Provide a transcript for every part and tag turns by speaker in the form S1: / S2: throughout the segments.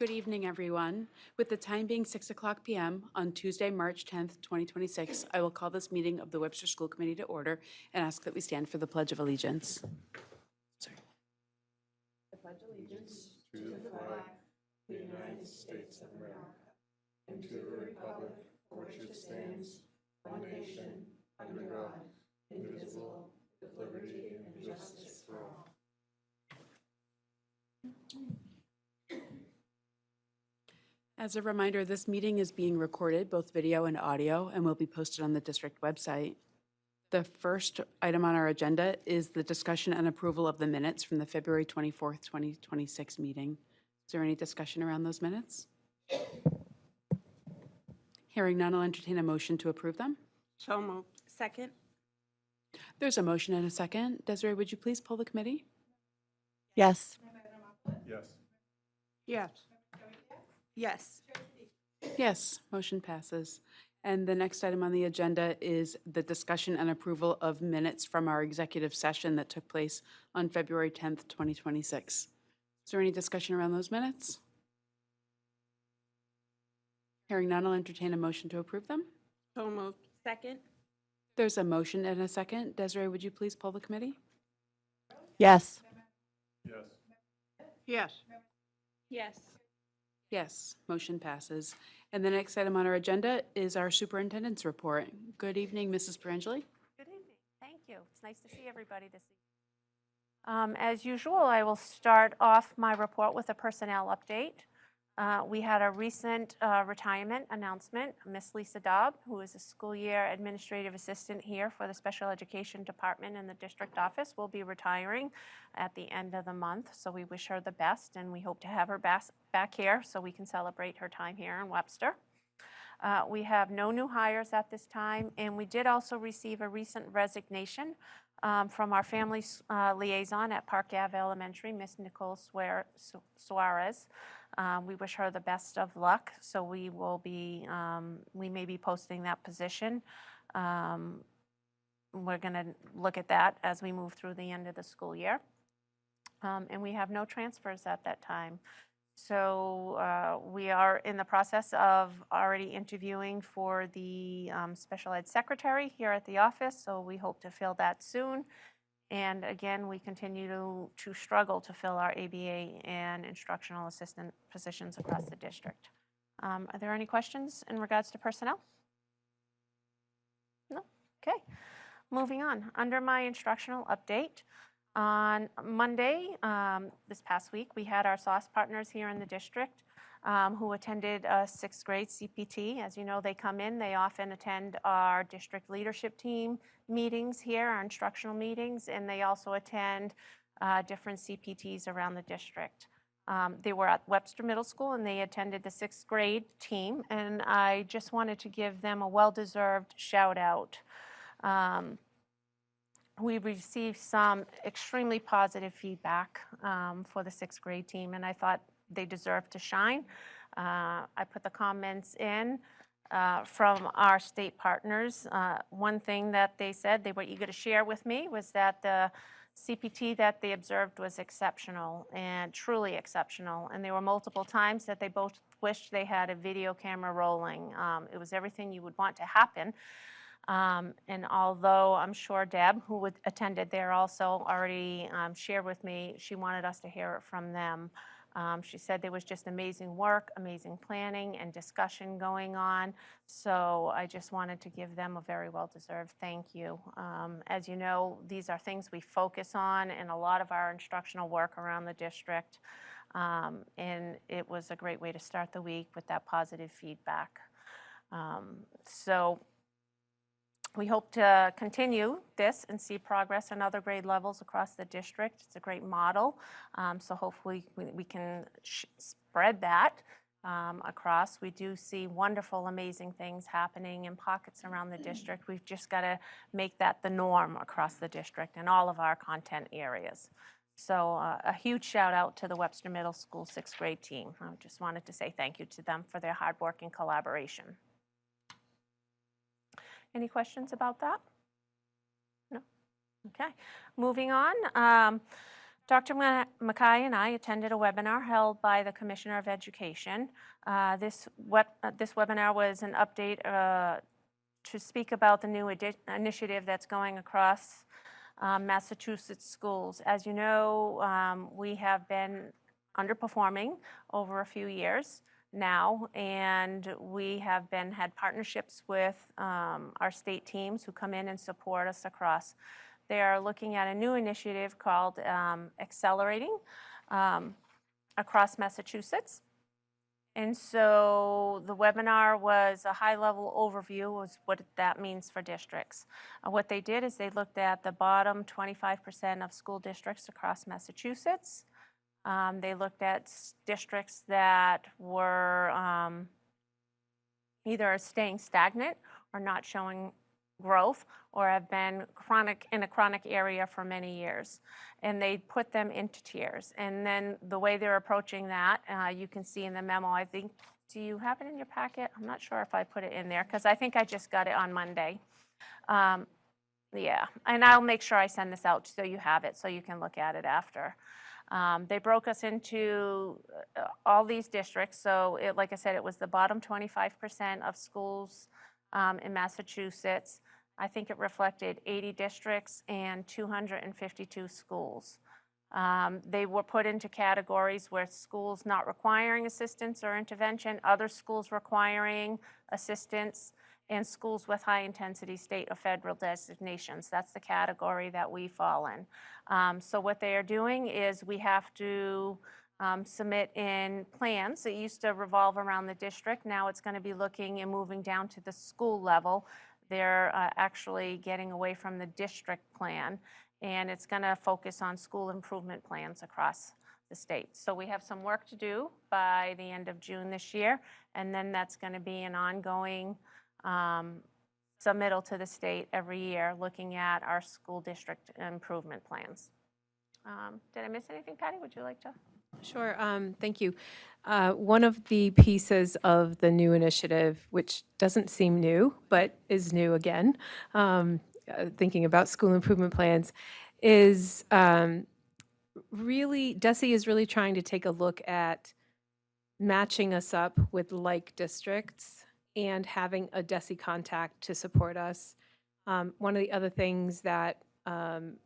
S1: Good evening, everyone. With the time being 6:00 p.m. on Tuesday, March 10th, 2026, I will call this meeting of the Webster School Committee to order and ask that we stand for the Pledge of Allegiance. Sorry. I pledge allegiance
S2: to the flag of the United States of America and to the republic for which it stands, one nation, under God, indivisible, with liberty and justice for all.
S1: As a reminder, this meeting is being recorded, both video and audio, and will be posted on the district website. The first item on our agenda is the discussion and approval of the minutes from the February 24th, 2026 meeting. Is there any discussion around those minutes? Hearing none, I'll entertain a motion to approve them.
S3: So moved. Second?
S1: There's a motion and a second. Desiree, would you please poll the committee?
S3: Yes.
S2: Yes.
S3: Yes. Yes.
S1: Yes, motion passes. And the next item on the agenda is the discussion and approval of minutes from our executive session that took place on February 10th, 2026. Is there any discussion around those minutes? Hearing none, I'll entertain a motion to approve them.
S3: So moved. Second?
S1: There's a motion and a second. Desiree, would you please poll the committee?
S3: Yes.
S2: Yes.
S3: Yes. Yes.
S1: Yes, motion passes. And the next item on our agenda is our superintendent's report. Good evening, Mrs. Perangeli.
S4: Good evening. Thank you. It's nice to see everybody this evening. As usual, I will start off my report with a personnel update. We had a recent retirement announcement. Miss Lisa Dobb, who is a school year administrative assistant here for the special education department in the district office, will be retiring at the end of the month. So we wish her the best, and we hope to have her back here so we can celebrate her time here in Webster. We have no new hires at this time, and we did also receive a recent resignation from our family liaison at Park Ave Elementary, Miss Nicole Suarez. We wish her the best of luck, so we may be posting that position. We're going to look at that as we move through the end of the school year. And we have no transfers at that time. So we are in the process of already interviewing for the special ed secretary here at the office, so we hope to fill that soon. And again, we continue to struggle to fill our ABA and instructional assistant positions across the district. Are there any questions in regards to personnel? No? Okay. Moving on. Under my instructional update, on Monday, this past week, we had our SOS partners here in the district who attended a 6th grade CPT. As you know, they come in, they often attend our district leadership team meetings here, our instructional meetings, and they also attend different CPTs around the district. They were at Webster Middle School and they attended the 6th grade team, and I just wanted to give them a well-deserved shout out. We received some extremely positive feedback for the 6th grade team, and I thought they deserved to shine. I put the comments in from our state partners. One thing that they said they were eager to share with me was that the CPT that they observed was exceptional and truly exceptional. And there were multiple times that they both wished they had a video camera rolling. It was everything you would want to happen. And although I'm sure Deb, who attended there also, already shared with me, she wanted us to hear it from them. She said there was just amazing work, amazing planning and discussion going on. So I just wanted to give them a very well-deserved thank you. As you know, these are things we focus on in a lot of our instructional work around the district. And it was a great way to start the week with that positive feedback. So we hope to continue this and see progress in other grade levels across the district. It's a great model, so hopefully we can spread that across. We do see wonderful, amazing things happening in pockets around the district. We've just got to make that the norm across the district in all of our content areas. So a huge shout out to the Webster Middle School 6th grade team. I just wanted to say thank you to them for their hard work and collaboration. Any questions about that? No? Okay. Moving on. Dr. Mackay and I attended a webinar held by the Commissioner of Education. This webinar was an update to speak about the new initiative that's going across Massachusetts schools. As you know, we have been underperforming over a few years now, and we have had partnerships with our state teams who come in and support us across. They are looking at a new initiative called Accelerating across Massachusetts. And so the webinar was a high-level overview of what that means for districts. What they did is they looked at the bottom 25% of school districts across Massachusetts. They looked at districts that were either staying stagnant or not showing growth, or have been in a chronic area for many years. And they put them into tiers. And then the way they're approaching that, you can see in the memo, I think, do you have it in your packet? I'm not sure if I put it in there, because I think I just got it on Monday. Yeah, and I'll make sure I send this out so you have it, so you can look at it after. They broke us into all these districts. So like I said, it was the bottom 25% of schools in Massachusetts. I think it reflected 80 districts and 252 schools. They were put into categories where schools not requiring assistance or intervention, other schools requiring assistance, and schools with high-intensity state or federal designations. That's the category that we fall in. So what they are doing is we have to submit in plans. It used to revolve around the district. Now it's going to be looking and moving down to the school level. They're actually getting away from the district plan, and it's going to focus on school improvement plans across the state. So we have some work to do by the end of June this year, and then that's going to be an ongoing submittal to the state every year, looking at our school district improvement plans. Did I miss anything, Patty? Would you like to?
S5: Sure, thank you. One of the pieces of the new initiative, which doesn't seem new, but is new again, thinking about school improvement plans, is really, DESE is really trying to take a look at matching us up with like districts and having a DESE contact to support us. One of the other things that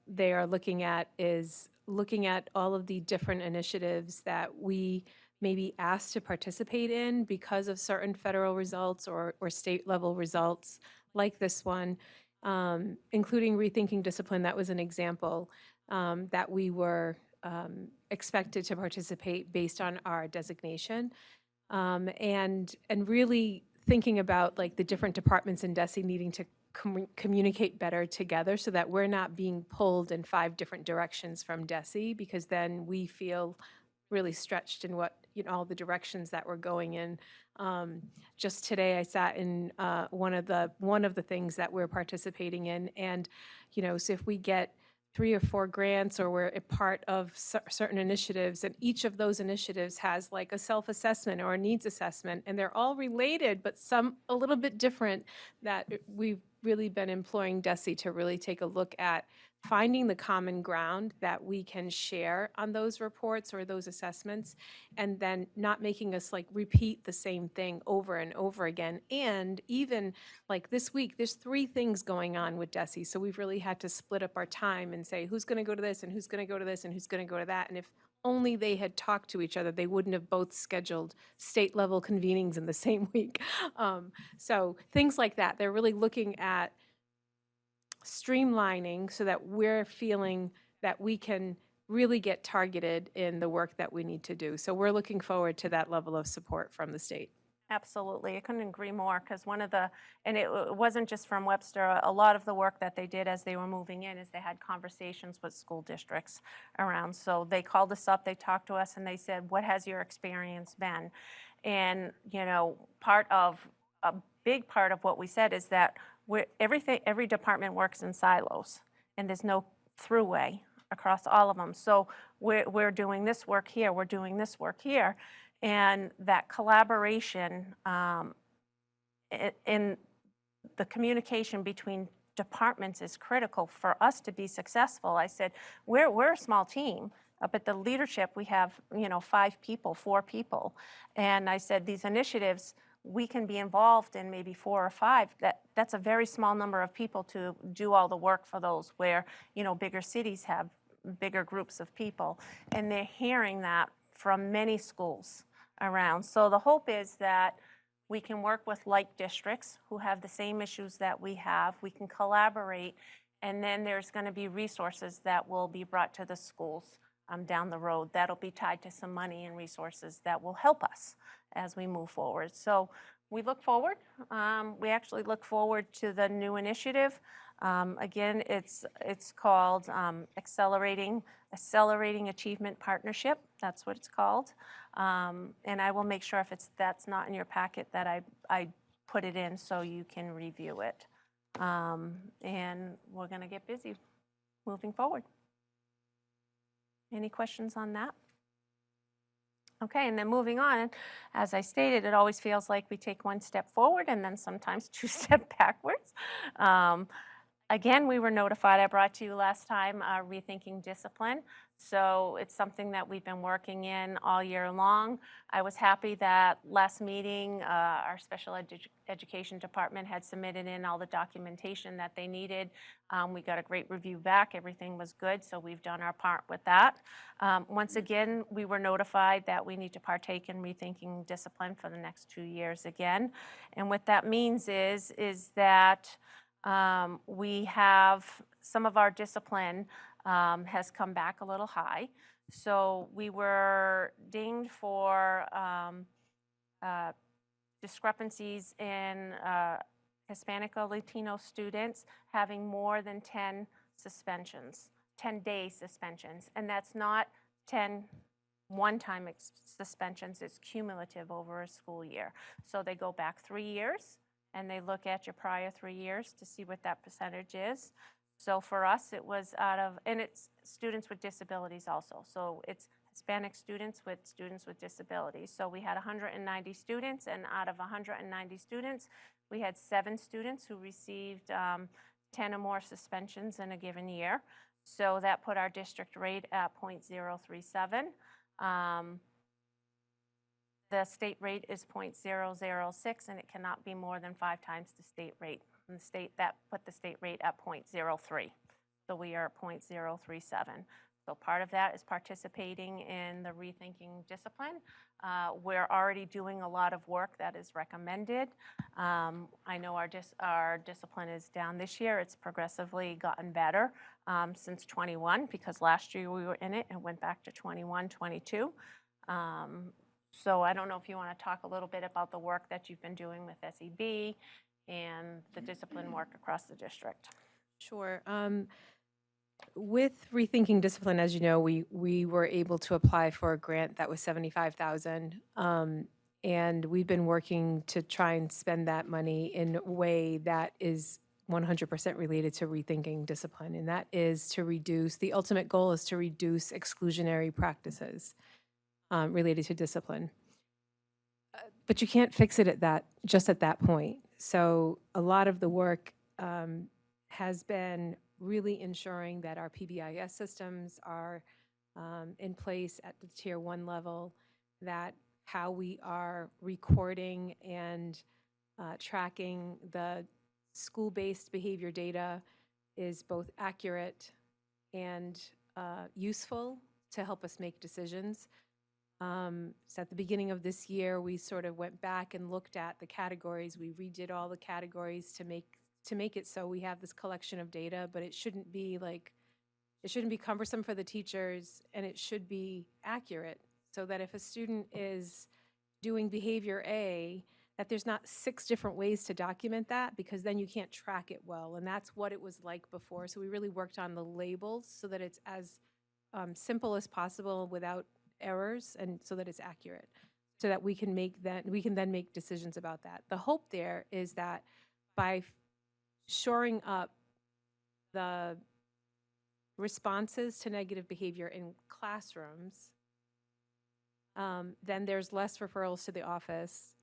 S5: they are looking at is looking at all of the different initiatives that we may be asked to participate in because of certain federal results or state level results like this one, including Rethinking Discipline. That was an example that we were expected to participate based on our designation. And really thinking about like the different departments in DESE needing to communicate better together so that we're not being pulled in 5 different directions from DESE, because then we feel really stretched in what, all the directions that we're going in. Just today I sat in one of the things that we're participating in, and so if we get 3 or 4 grants, or we're a part of certain initiatives, and each of those initiatives has like a self-assessment or a needs assessment, and they're all related, but some a little bit different, that we've really been employing DESE to really take a look at finding the common ground that we can share on those reports or those assessments, and then not making us like repeat the same thing over and over again. And even like this week, there's 3 things going on with DESE, so we've really had to split up our time and say who's going to go to this and who's going to go to this and who's going to go to that. And if only they had talked to each other, they wouldn't have both scheduled state level convenings in the same week. So things like that, they're really looking at streamlining so that we're feeling that we can really get targeted in the work that we need to do. So we're looking forward to that level of support from the state.
S4: Absolutely. I couldn't agree more, because and it wasn't just from Webster, a lot of the work that they did as they were moving in is they had conversations with school districts around. So they called us up, they talked to us, and they said, what has your experience been? And, a big part of what we said is that every department works in silos, and there's no throughway across all of them. So we're doing this work here, we're doing this work here, and that collaboration in the communication between departments is critical for us to be successful. I said, we're a small team. Up at the leadership, we have, 5 people, 4 people. And I said, these initiatives, we can be involved in maybe 4 or 5. That's a very small number of people to do all the work for those, where, bigger cities have bigger groups of people. And they're hearing that from many schools around. So the hope is that we can work with like districts who have the same issues that we have. We can collaborate, and then there's going to be resources that will be brought to the schools down the road that'll be tied to some money and resources that will help us as we move forward. So we look forward. We actually look forward to the new initiative. Again, it's called Accelerating Achievement Partnership. That's what it's called. And I will make sure if that's not in your packet that I put it in so you can review it. And we're going to get busy moving forward. Any questions on that? Okay, and then moving on, as I stated, it always feels like we take one step forward and then sometimes 2 steps backwards. Again, we were notified, I brought to you last time, Rethinking Discipline. So it's something that we've been working in all year long. I was happy that last meeting, our special education department had submitted in all the documentation that they needed. We got a great review back. Everything was good, so we've done our part with that. Once again, we were notified that we need to partake in Rethinking Discipline for the next 2 years again. And what that means is that we have some of our discipline has come back a little high. So we were dinged for discrepancies in Hispanic or Latino students having more than 10 suspensions, 10-day suspensions. And that's not 10 one-time suspensions, it's cumulative over a school year. So they go back 3 years, and they look at your prior 3 years to see what that percentage is. So for us, it was and it's students with disabilities also. So it's Hispanic students with disabilities. So we had 190 students, and out of 190 students, we had 7 students who received 10 or more suspensions in a given year. So that put our district rate at 0.037. The state rate is 0.006, and it cannot be more than 5 times the state rate. And that put the state rate at 0.03. So we are at 0.037. So part of that is participating in the Rethinking Discipline. We're already doing a lot of work that is recommended. I know our discipline is down this year. It's progressively gotten better since 21, because last year we were in it and went back to 21, 22. So I don't know if you want to talk a little bit about the work that you've been doing with SEB and the discipline work across the district.
S5: Sure. With Rethinking Discipline, as you know, we were able to apply for a grant that was $75,000, and we've been working to try and spend that money in a way that is 100% related to Rethinking Discipline, and that is to reduce, the ultimate goal is to reduce exclusionary practices related to discipline. But you can't fix it just at that point. So a lot of the work has been really ensuring that our PBIS systems are in place at the Tier 1 level, that how we are recording and tracking the school-based behavior data is both accurate and useful to help us make decisions. So at the beginning of this year, we sort of went back and looked at the categories. We redid all the categories to make it so we have this collection of data, but it shouldn't be cumbersome for the teachers, and it should be accurate, so that if a student is doing behavior A, that there's not 6 different ways to document that, because then you can't track it well, and that's what it was like before. So we really worked on the labels so that it's as simple as possible without errors, and so that it's accurate, so that we can then make decisions about that. The hope there is that by shoring up the responses to negative behavior in classrooms, then there's less referrals to the office.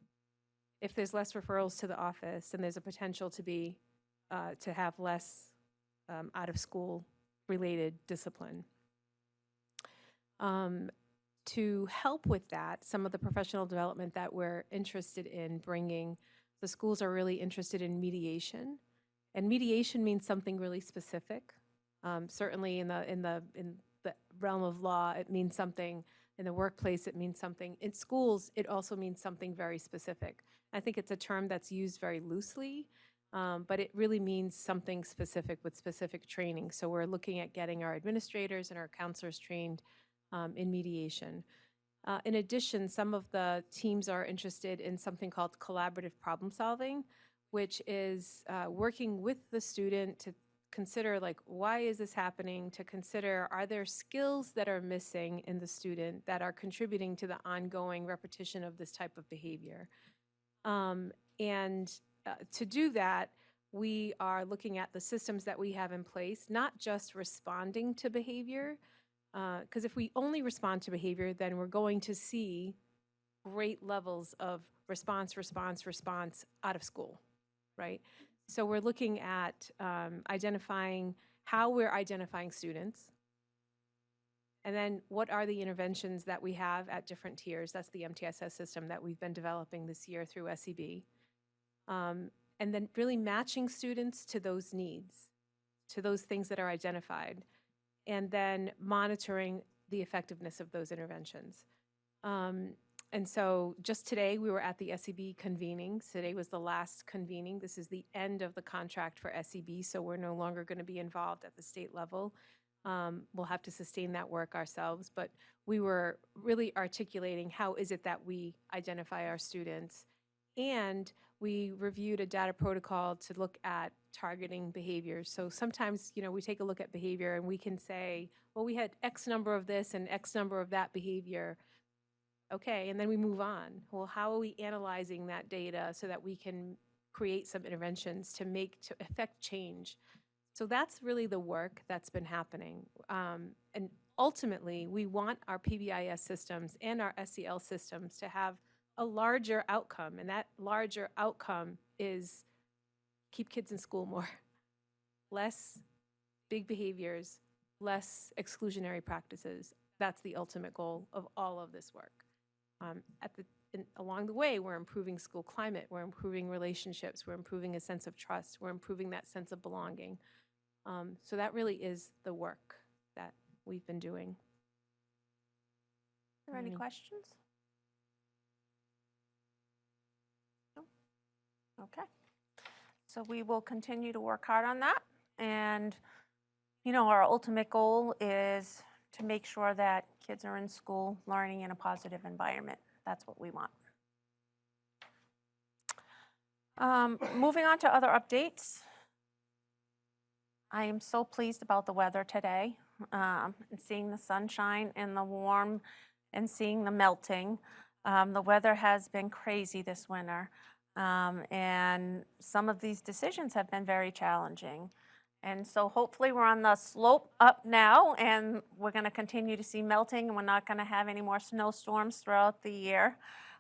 S5: If there's less referrals to the office, then there's a potential to have less out-of-school related discipline. To help with that, some of the professional development that we're interested in bringing, the schools are really interested in mediation. And mediation means something really specific. Certainly in the realm of law, it means something. In the workplace, it means something. In schools, it also means something very specific. I think it's a term that's used very loosely, but it really means something specific with specific training. So we're looking at getting our administrators and our counselors trained in mediation. In addition, some of the teams are interested in something called collaborative problem solving, which is working with the student to consider, like, why is this happening? To consider, are there skills that are missing in the student that are contributing to the ongoing repetition of this type of behavior? To do that, we are looking at the systems that we have in place, not just responding to behavior, because if we only respond to behavior, then we're going to see great levels of response out of school, right? So we're looking at identifying how we're identifying students, and then what are the interventions that we have at different tiers. That's the MTSS system that we've been developing this year through SEB. And then really matching students to those needs, to those things that are identified, and then monitoring the effectiveness of those interventions. And so just today, we were at the SEB convening. Today was the last convening. This is the end of the contract for SEB, so we're no longer going to be involved at the state level. We'll have to sustain that work ourselves, but we were really articulating how is it that we identify our students. And we reviewed a data protocol to look at targeting behaviors. So sometimes, we take a look at behavior and we can say, well, we had X number of this and X number of that behavior. Okay, and then we move on. Well, how are we analyzing that data so that we can create some interventions to affect change? So that's really the work that's been happening. And ultimately, we want our PBIS systems and our SEL systems to have a larger outcome, and that larger outcome is keep kids in school more. Less big behaviors, less exclusionary practices. That's the ultimate goal of all of this work. Along the way, we're improving school climate, we're improving relationships, we're improving a sense of trust, we're improving that sense of belonging. So that really is the work that we've been doing.
S4: Are there any questions? No? Okay. So we will continue to work hard on that. And, our ultimate goal is to make sure that kids are in school learning in a positive environment. That's what we want. Moving on to other updates. I am so pleased about the weather today, and seeing the sunshine and the warm and seeing the melting. The weather has been crazy this winter, and some of these decisions have been very challenging. And so hopefully we're on the slope up now, and we're going to continue to see melting, and we're not going to have any more snowstorms throughout the year.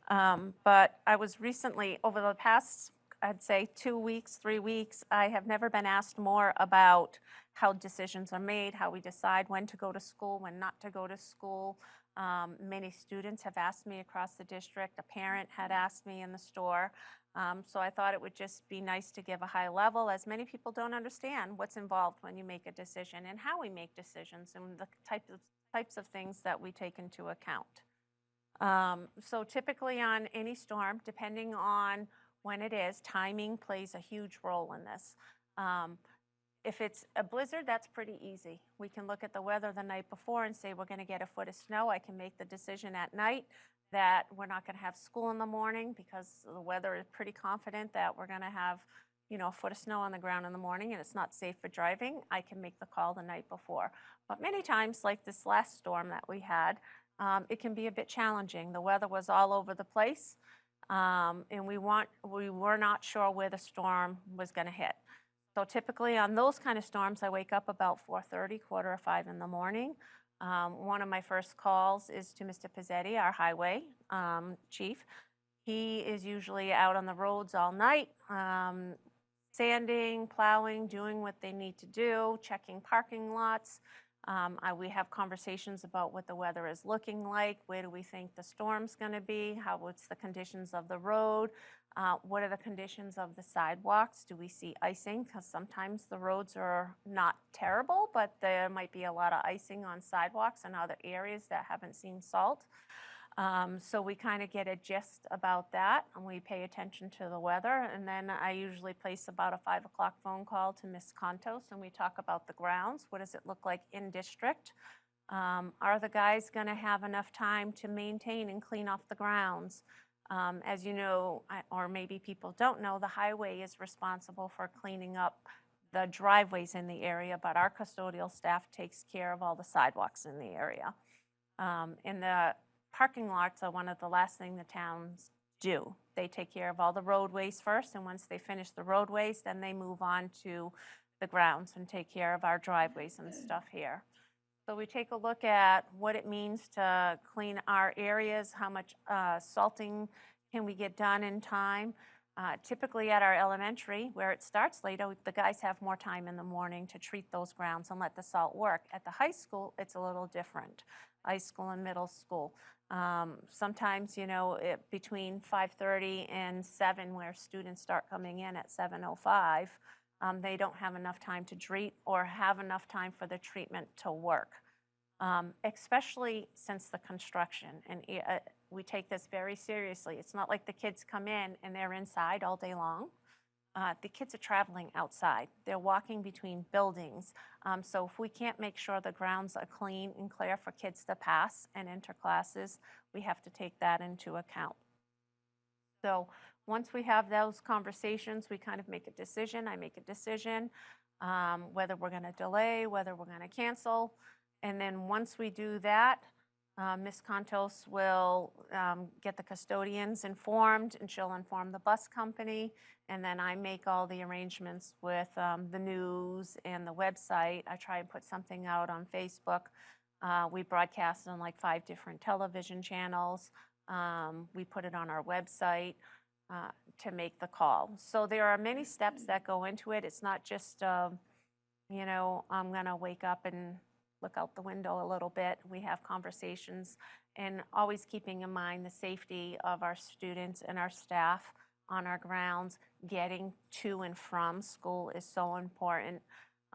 S4: But I was recently, over the past, I'd say 2 weeks, 3 weeks, I have never been asked more about how decisions are made, how we decide when to go to school, when not to go to school. Many students have asked me across the district. A parent had asked me in the store. So I thought it would just be nice to give a high level, as many people don't understand what's involved when you make a decision and how we make decisions and the types of things that we take into account. So typically on any storm, depending on when it is, timing plays a huge role in this. If it's a blizzard, that's pretty easy. We can look at the weather the night before and say we're going to get a foot of snow. I can make the decision at night that we're not going to have school in the morning because the weather is pretty confident that we're going to have, a foot of snow on the ground in the morning and it's not safe for driving. I can make the call the night before. But many times, like this last storm that we had, it can be a bit challenging. The weather was all over the place, and we were not sure where the storm was going to hit. So typically on those kind of storms, I wake up about 4:30, 4:45 in the morning. One of my first calls is to Mr. Pizzetti, our highway chief. He is usually out on the roads all night, sanding, plowing, doing what they need to do, checking parking lots. We have conversations about what the weather is looking like, where do we think the storm's going to be, what's the conditions of the road, what are the conditions of the sidewalks, do we see icing, because sometimes the roads are not terrible, but there might be a lot of icing on sidewalks and other areas that haven't seen salt. So we kind of get a gist about that, and we pay attention to the weather. And then I usually place about a 5 o'clock phone call to Ms. Contos, and we talk about the grounds. What does it look like in district? Are the guys going to have enough time to maintain and clean off the grounds? As you know, or maybe people don't know, the highway is responsible for cleaning up the driveways in the area, but our custodial staff takes care of all the sidewalks in the area. In the parking lots are one of the last thing the towns do. They take care of all the roadways first, and once they finish the roadways, then they move on to the grounds and take care of our driveways and stuff here. So we take a look at what it means to clean our areas, how much salting can we get done in time. Typically at our elementary, where it starts later, the guys have more time in the morning to treat those grounds and let the salt work. At the high school, it's a little different, high school and middle school. Sometimes, you know, between 5:30 and 7, where students start coming in at 7:05, they don't have enough time to treat or have enough time for the treatment to work, especially since the construction. And we take this very seriously. It's not like the kids come in and they're inside all day long. The kids are traveling outside. They're walking between buildings. So if we can't make sure the grounds are clean and clear for kids to pass and enter classes, we have to take that into account. So once we have those conversations, we kind of make a decision. I make a decision whether we're going to delay, whether we're going to cancel. And then once we do that, Ms. Contos will get the custodians informed, and she'll inform the bus company. And then I make all the arrangements with the news and the website. I try and put something out on Facebook. We broadcast on like 5 different television channels. We put it on our website to make the call. So there are many steps that go into it. It's not just, you know, I'm going to wake up and look out the window a little bit. We have conversations, and always keeping in mind the safety of our students and our staff on our grounds. Getting to and from school is so important.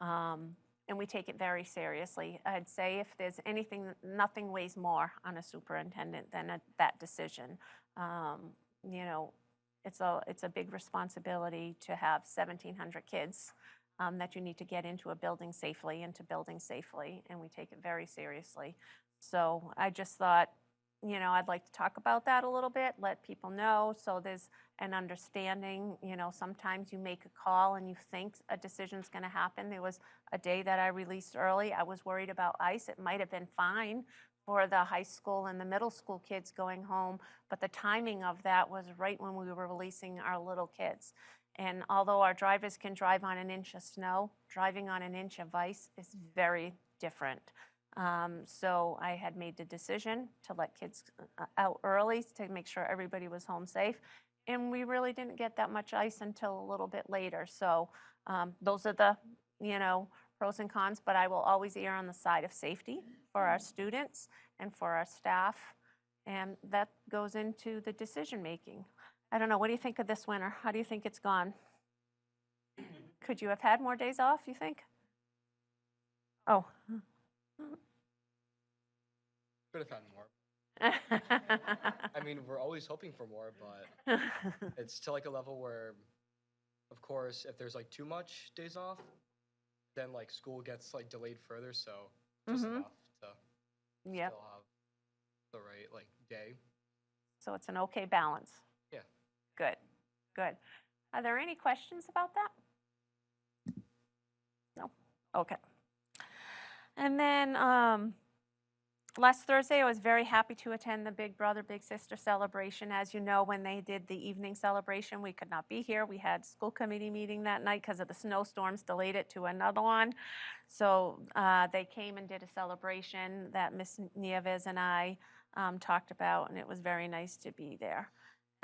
S4: And we take it very seriously. I'd say if there's anything, nothing weighs more on a superintendent than that decision. You know, it's a big responsibility to have 1,700 kids that you need to get into a building safely, and we take it very seriously. So I just thought, you know, I'd like to talk about that a little bit, let people know, so there's an understanding. You know, sometimes you make a call and you think a decision's going to happen. There was a day that I released early. I was worried about ice. It might have been fine for the high school and the middle school kids going home, but the timing of that was right when we were releasing our little kids. And although our drivers can drive on an inch of snow, driving on an inch of ice is very different. So I had made the decision to let kids out early to make sure everybody was home safe. And we really didn't get that much ice until a little bit later. So those are the, you know, pros and cons, but I will always err on the side of safety for our students and for our staff. And that goes into the decision making. I don't know, what do you think of this winter? How do you think it's gone? Could you have had more days off, you think? Oh.
S6: Could have had more. I mean, we're always hoping for more, but it's to like a level where, of course, if there's like too much days off, then like school gets like delayed further, so just enough to
S4: Yep.
S6: still have the right like day.
S4: So it's an okay balance.
S6: Yeah.
S4: Good, good. Are there any questions about that? No? Okay. And then last Thursday, I was very happy to attend the Big Brother, Big Sister celebration. As you know, when they did the evening celebration, we could not be here. We had school committee meeting that night because of the snowstorms, delayed it to another one. So they came and did a celebration that Miss Nieves and I talked about, and it was very nice to be there.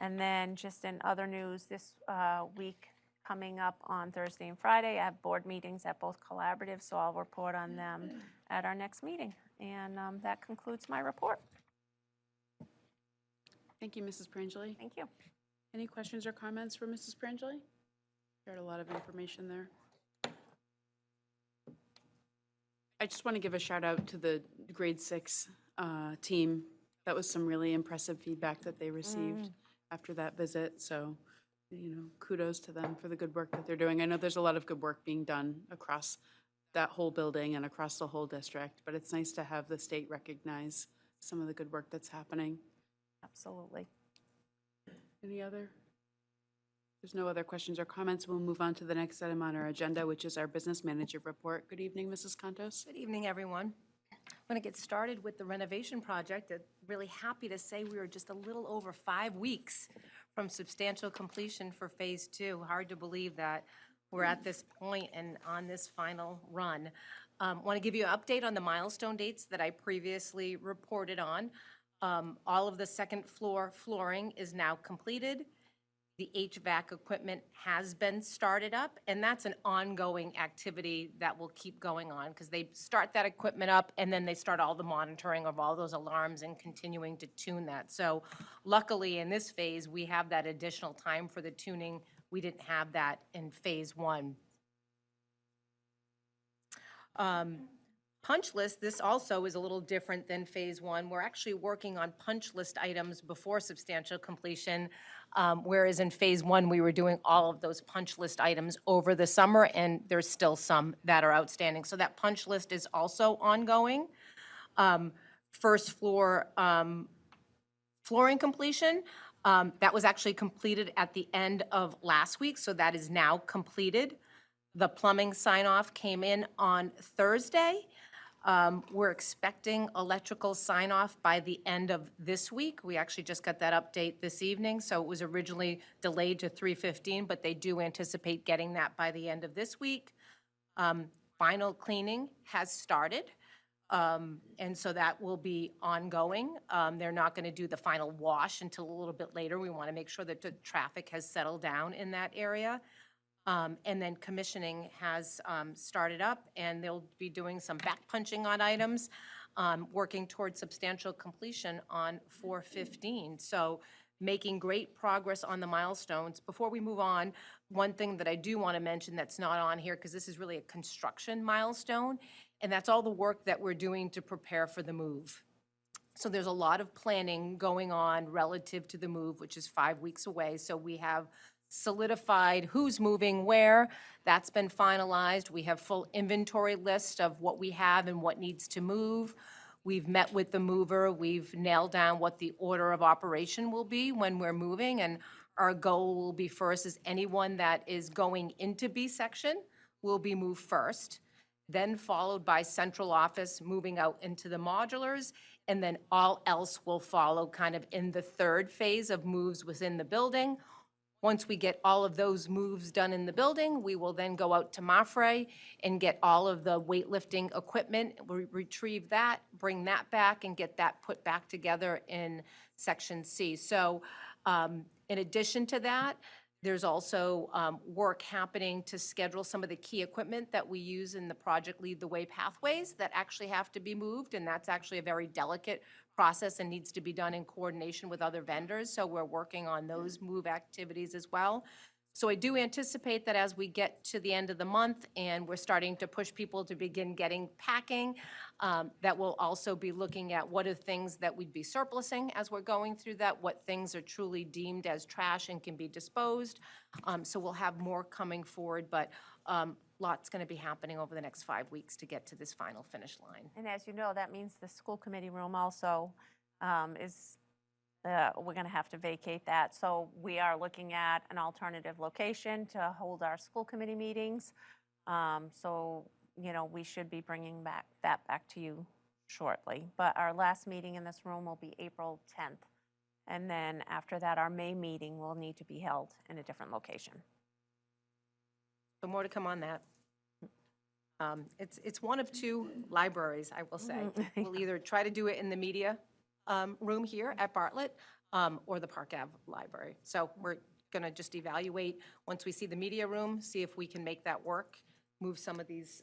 S4: And then just in other news, this week coming up on Thursday and Friday. I have board meetings at both collaboratives, so I'll report on them at our next meeting. And that concludes my report.
S1: Thank you, Mrs. Perangeli.
S4: Thank you.
S1: Any questions or comments for Mrs. Perangeli? Shared a lot of information there. I just want to give a shout out to the grade 6 team. That was some really impressive feedback that they received after that visit. So, kudos to them for the good work that they're doing. I know there's a lot of good work being done across that whole building and across the whole district, but it's nice to have the state recognize some of the good work that's happening.
S4: Absolutely.
S1: Any other? There's no other questions or comments. We'll move on to the next item on our agenda, which is our business manager report. Good evening, Mrs. Contos.
S7: Good evening, everyone. I'm going to get started with the renovation project. I'm really happy to say we were just a little over 5 weeks from substantial completion for Phase 2. Hard to believe that we're at this point and on this final run. Want to give you an update on the milestone dates that I previously reported on. All of the second floor flooring is now completed. The HVAC equipment has been started up, and that's an ongoing activity that will keep going on because they start that equipment up and then they start all the monitoring of all those alarms and continuing to tune that. So luckily in this phase, we have that additional time for the tuning. We didn't have that in Phase 1. Punch list, this also is a little different than Phase 1. We're actually working on punch list items before substantial completion, whereas in Phase 1, we were doing all of those punch list items over the summer, and there's still some that are outstanding. So that punch list is also ongoing. First floor flooring completion, that was actually completed at the end of last week, so that is now completed. The plumbing sign-off came in on Thursday. We're expecting electrical sign-off by the end of this week. We actually just got that update this evening, so it was originally delayed to 3:15, but they do anticipate getting that by the end of this week. Final cleaning has started, and so that will be ongoing. They're not going to do the final wash until a little bit later. We want to make sure that the traffic has settled down in that area. And then commissioning has started up, and they'll be doing some back punching on items, working towards substantial completion on 4/15. So making great progress on the milestones. Before we move on, one thing that I do want to mention that's not on here, because this is really a construction milestone, and that's all the work that we're doing to prepare for the move. So there's a lot of planning going on relative to the move, which is 5 weeks away. So we have solidified who's moving where. That's been finalized. We have full inventory list of what we have and what needs to move. We've met with the mover. We've nailed down what the order of operation will be when we're moving. And our goal will be first is anyone that is going into B section will be moved first, then followed by central office moving out into the modulars, and then all else will follow kind of in the third phase of moves within the building. Once we get all of those moves done in the building, we will then go out to Mafre and get all of the weightlifting equipment, retrieve that, bring that back, and get that put back together in Section C. So in addition to that, there's also work happening to schedule some of the key equipment that we use in the Project Lead the Way pathways that actually have to be moved, and that's actually a very delicate process and needs to be done in coordination with other vendors. So we're working on those move activities as well. So I do anticipate that as we get to the end of the month and we're starting to push people to begin getting packing, that we'll also be looking at what are things that we'd be surplusing as we're going through that, what things are truly deemed as trash and can be disposed. So we'll have more coming forward, but lots going to be happening over the next 5 weeks to get to this final finish line.
S4: And as you know, that means the school committee room also is, we're going to have to vacate that. So we are looking at an alternative location to hold our school committee meetings. So, we should be bringing that back to you shortly. But our last meeting in this room will be April 10th. And then after that, our May meeting will need to be held in a different location.
S7: So more to come on that. It's one of two libraries, I will say. We'll either try to do it in the media room here at Bartlett or the Park Ave Library. So we're going to just evaluate, once we see the media room, see if we can make that work, move some of these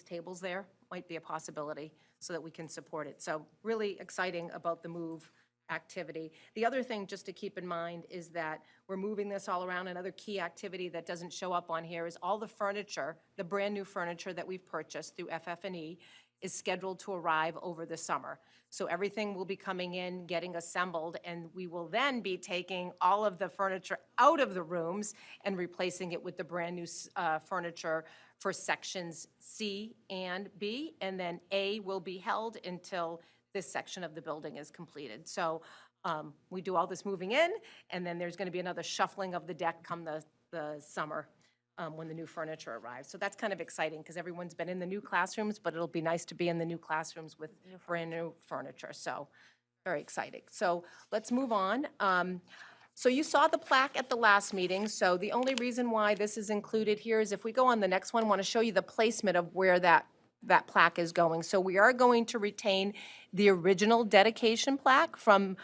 S7: tables there, might be a possibility, so that we can support it. So really exciting about the move activity. The other thing just to keep in mind is that we're moving this all around. Another key activity that doesn't show up on here is all the furniture, the brand-new furniture that we've purchased through FF&E is scheduled to arrive over the summer. So everything will be coming in, getting assembled, and we will then be taking all of the furniture out of the rooms and replacing it with the brand-new furniture for sections C and B, and then A will be held until this section of the building is completed. So we do all this moving in, and then there's going to be another shuffling of the deck come the summer when the new furniture arrives. So that's kind of exciting because everyone's been in the new classrooms, but it'll be nice to be in the new classrooms with brand-new furniture. So very exciting. So let's move on. So you saw the plaque at the last meeting, so the only reason why this is included here is if we go on the next one, I want to show you the placement of where that plaque is going. So we are going to retain the original dedication plaque from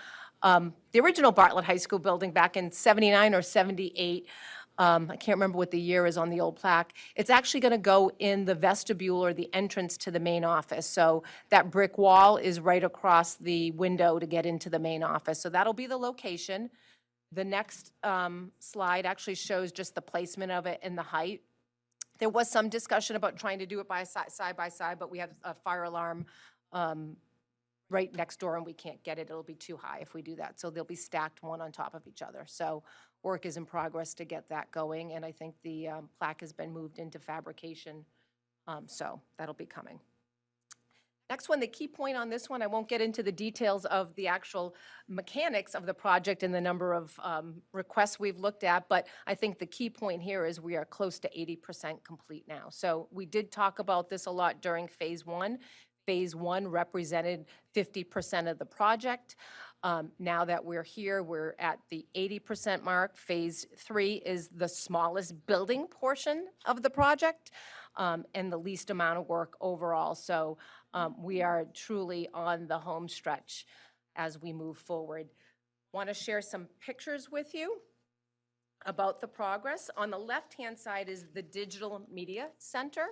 S7: the original Bartlett High School building back in 79 or 78. I can't remember what the year is on the old plaque. It's actually going to go in the vestibule or the entrance to the main office. So that brick wall is right across the window to get into the main office. So that'll be the location. The next slide actually shows just the placement of it and the height. There was some discussion about trying to do it side by side, but we have a fire alarm right next door and we can't get it. It'll be too high if we do that. So they'll be stacked one on top of each other. So work is in progress to get that going, and I think the plaque has been moved into fabrication, so that'll be coming. Next one, the key point on this one, I won't get into the details of the actual mechanics of the project and the number of requests we've looked at, but I think the key point here is we are close to 80% complete now. So we did talk about this a lot during phase one. Phase one represented 50% of the project. Now that we're here, we're at the 80% mark. Phase three is the smallest building portion of the project and the least amount of work overall. So we are truly on the home stretch as we move forward. Want to share some pictures with you about the progress. On the left-hand side is the Digital Media Center.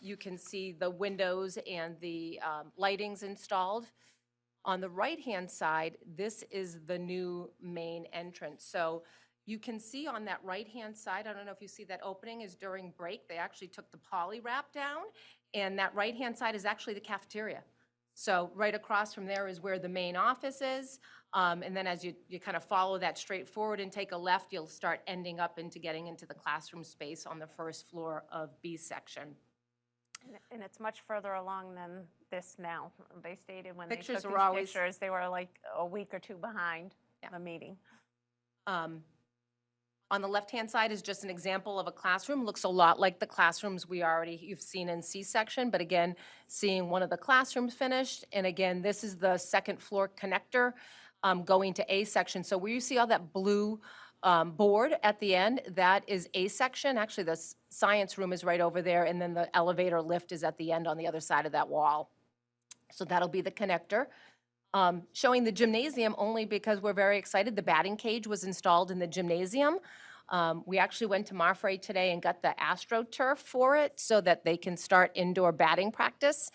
S7: You can see the windows and the lightings installed. On the right-hand side, this is the new main entrance. So you can see on that right-hand side, I don't know if you see that opening is during break. They actually took the poly wrap down, and that right-hand side is actually the cafeteria. So right across from there is where the main office is. And then as you kind of follow that straight forward and take a left, you'll start ending up into getting into the classroom space on the first floor of B section.
S4: And it's much further along than this now. They stated when they
S7: Pictures
S4: took
S7: are
S4: these
S7: always-
S4: pictures, they were like a week or two behind the meeting.
S7: On the left-hand side is just an example of a classroom. Looks a lot like the classrooms you've seen in C section, but again, seeing one of the classrooms finished. And again, this is the second floor connector going to A section. So where you see all that blue board at the end, that is A section. Actually, the science room is right over there, and then the elevator lift is at the end on the other side of that wall. So that'll be the connector. Showing the gymnasium only because we're very excited. The batting cage was installed in the gymnasium. We actually went to Marfray today and got the AstroTurf for it so that they can start indoor batting practice.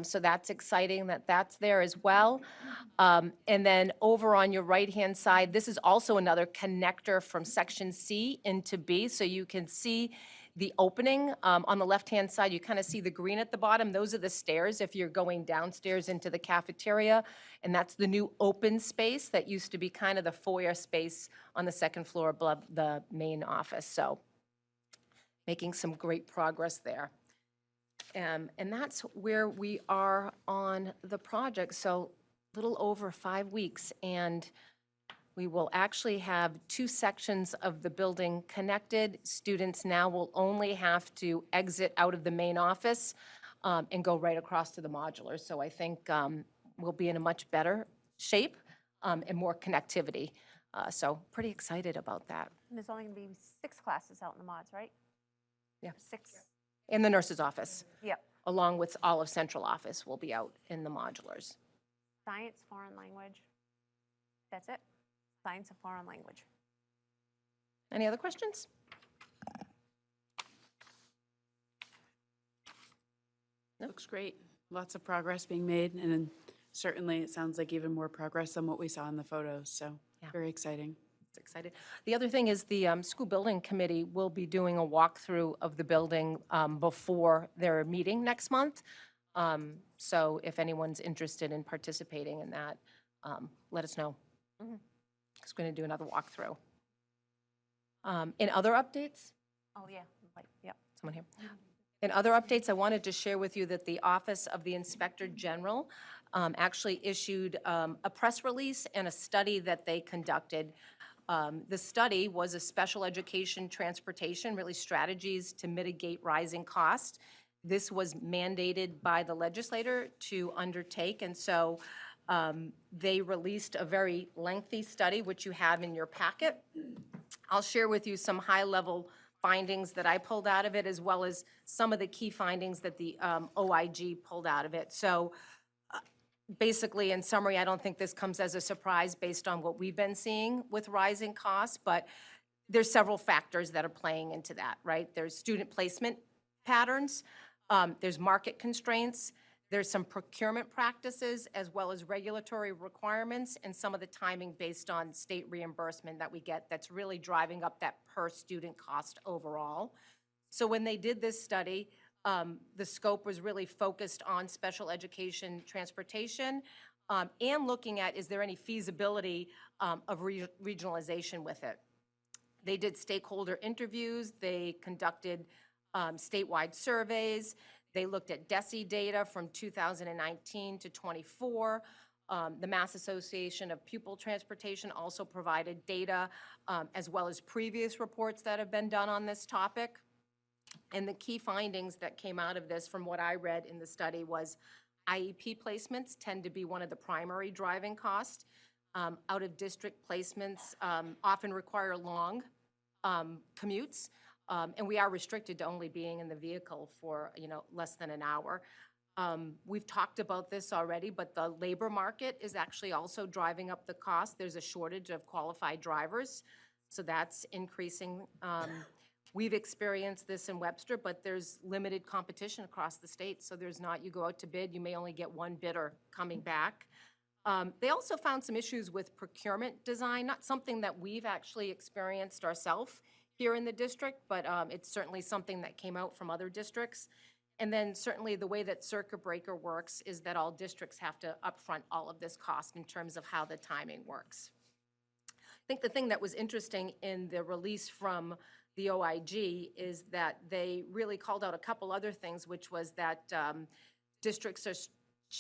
S7: So that's exciting that that's there as well. And then over on your right-hand side, this is also another connector from section C into B. So you can see the opening on the left-hand side. You kind of see the green at the bottom. Those are the stairs if you're going downstairs into the cafeteria. And that's the new open space that used to be kind of the foyer space on the second floor above the main office. So making some great progress there. And that's where we are on the project. So a little over 5 weeks, and we will actually have 2 sections of the building connected. Students now will only have to exit out of the main office and go right across to the modulars. So I think we'll be in a much better shape and more connectivity. So pretty excited about that.
S4: And there's only going to be 6 classes out in the mods, right?
S7: Yeah.
S4: 6.
S7: In the nurse's office,
S4: Yep.
S7: along with all of central office will be out in the modulars.
S4: Science, foreign language. That's it. Science and foreign language.
S7: Any other questions?
S1: Looks great. Lots of progress being made, and then certainly it sounds like even more progress than what we saw in the photos, so
S7: Yeah.
S1: very exciting.
S7: It's excited. The other thing is the school building committee will be doing a walkthrough of the building before their meeting next month. So if anyone's interested in participating in that, let us know. It's going to do another walkthrough. In other updates,
S4: Oh, yeah, like, yep.
S7: someone here. In other updates, I wanted to share with you that the Office of the Inspector General actually issued a press release and a study that they conducted. The study was a special education transportation, really strategies to mitigate rising costs. This was mandated by the legislator to undertake, and so they released a very lengthy study, which you have in your packet. I'll share with you some high-level findings that I pulled out of it, as well as some of the key findings that the OIG pulled out of it. So basically, in summary, I don't think this comes as a surprise based on what we've been seeing with rising costs, but there's several factors that are playing into that, right? There's student placement patterns, there's market constraints, there's some procurement practices, as well as regulatory requirements, and some of the timing based on state reimbursement that we get that's really driving up that per student cost overall. So when they did this study, the scope was really focused on special education transportation and looking at, is there any feasibility of regionalization with it? They did stakeholder interviews, they conducted statewide surveys, they looked at DESI data from 2019 to 24. The Mass Association of Pupil Transportation also provided data, as well as previous reports that have been done on this topic. And the key findings that came out of this, from what I read in the study, was IEP placements tend to be one of the primary driving costs. Out-of-district placements often require long commutes, and we are restricted to only being in the vehicle for, less than an hour. We've talked about this already, but the labor market is actually also driving up the cost. There's a shortage of qualified drivers, so that's increasing. We've experienced this in Webster, but there's limited competition across the state, so there's not, you go out to bid, you may only get one bidder coming back. They also found some issues with procurement design, not something that we've actually experienced ourselves here in the district, but it's certainly something that came out from other districts. And then certainly the way that circuit breaker works is that all districts have to upfront all of this cost in terms of how the timing works. I think the thing that was interesting in the release from the OIG is that they really called out a couple other things, which was that districts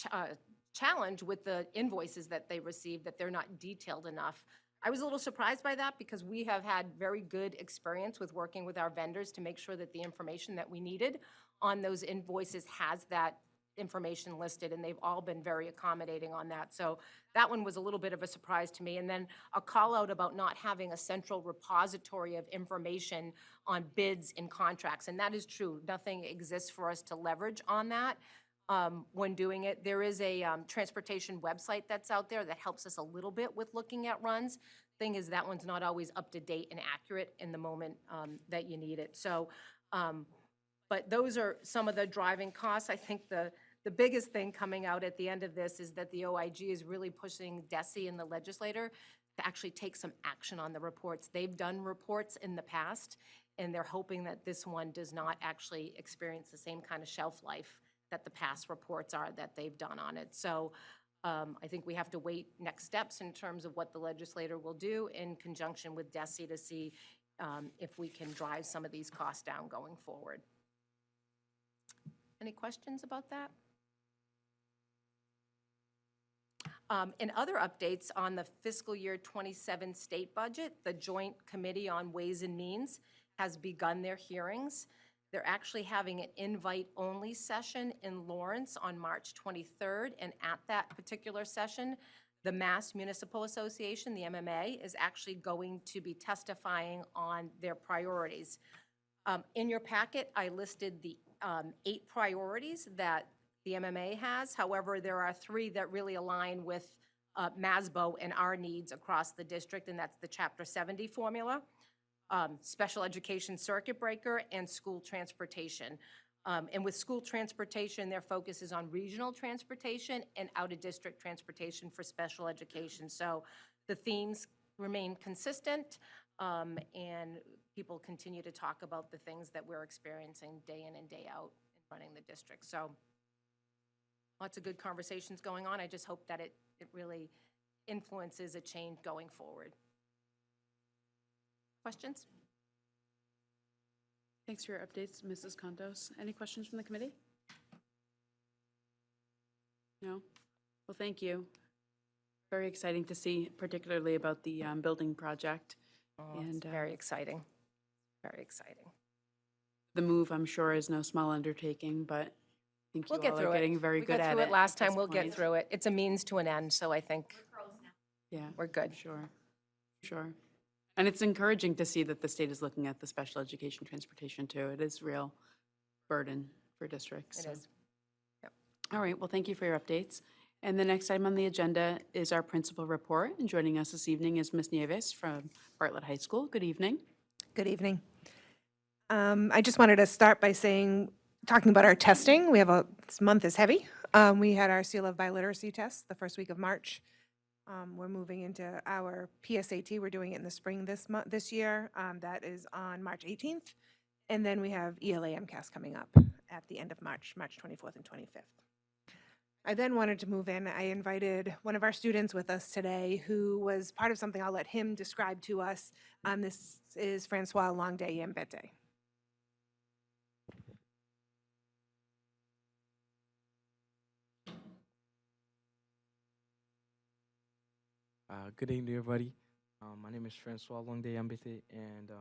S7: are challenged with the invoices that they receive, that they're not detailed enough. I was a little surprised by that because we have had very good experience with working with our vendors to make sure that the information that we needed on those invoices has that information listed, and they've all been very accommodating on that. So that one was a little bit of a surprise to me. And then a call out about not having a central repository of information on bids and contracts. And that is true. Nothing exists for us to leverage on that when doing it. There is a transportation website that's out there that helps us a little bit with looking at runs. Thing is, that one's not always up to date and accurate in the moment that you need it. So, but those are some of the driving costs. I think the biggest thing coming out at the end of this is that the OIG is really pushing DESI and the legislator to actually take some action on the reports. They've done reports in the past, and they're hoping that this one does not actually experience the same kind of shelf life that the past reports are that they've done on it. So I think we have to wait next steps in terms of what the legislator will do in conjunction with DESI to see if we can drive some of these costs down going forward. Any questions about that? In other updates on the fiscal year 27 state budget, the Joint Committee on Ways and Means has begun their hearings. They're actually having an invite-only session in Lawrence on March 23rd, and at that particular session, the Mass Municipal Association, the MMA, is actually going to be testifying on their priorities. In your packet, I listed the 8 priorities that the MMA has. However, there are 3 that really align with MASBO and our needs across the district, and that's the Chapter 70 formula. special education circuit breaker, and school transportation. And with school transportation, their focus is on regional transportation and out-of-district transportation for special education. So the themes remain consistent, and people continue to talk about the things that we're experiencing day in and day out in running the district. So lots of good conversations going on. I just hope that it really influences a change going forward. Questions?
S1: Thanks for your updates, Mrs. Contos. Any questions from the committee? No? Well, thank you. Very exciting to see, particularly about the building project.
S7: It's
S1: And
S7: very exciting. Very exciting.
S1: the move, I'm sure, is no small undertaking, but I think
S7: We'll
S1: you
S7: get
S1: all
S7: through
S1: are
S7: it.
S1: getting very
S7: We
S1: good
S7: got
S1: at
S7: through
S1: it.
S7: it last
S1: at
S7: time.
S1: this
S7: We'll get
S1: point.
S7: through it. It's a means to an end, so I think
S1: Yeah.
S7: we're good.
S1: Sure, sure. And it's encouraging to see that the state is looking at the special education transportation too. It is real burden for districts.
S7: It
S1: so.
S7: is.
S1: All right, well, thank you for your updates. And the next item on the agenda is our principal report. And joining us this evening is Ms. Nieves from Bartlett High School. Good evening.
S8: Good evening. I just wanted to start by talking about our testing. This month is heavy. We had our Seal of Biliteracy test the first week of March. We're moving into our PSAT. We're doing it in the spring this year. That is on March 18th. And then we have ELA MCAS coming up at the end of March, March 24th and 25th. I then wanted to move in. I invited one of our students with us today who was part of something I'll let him describe to us. This is Francois Longday Yambete.
S9: Good evening, everybody. My name is Francois Longday Ambite, and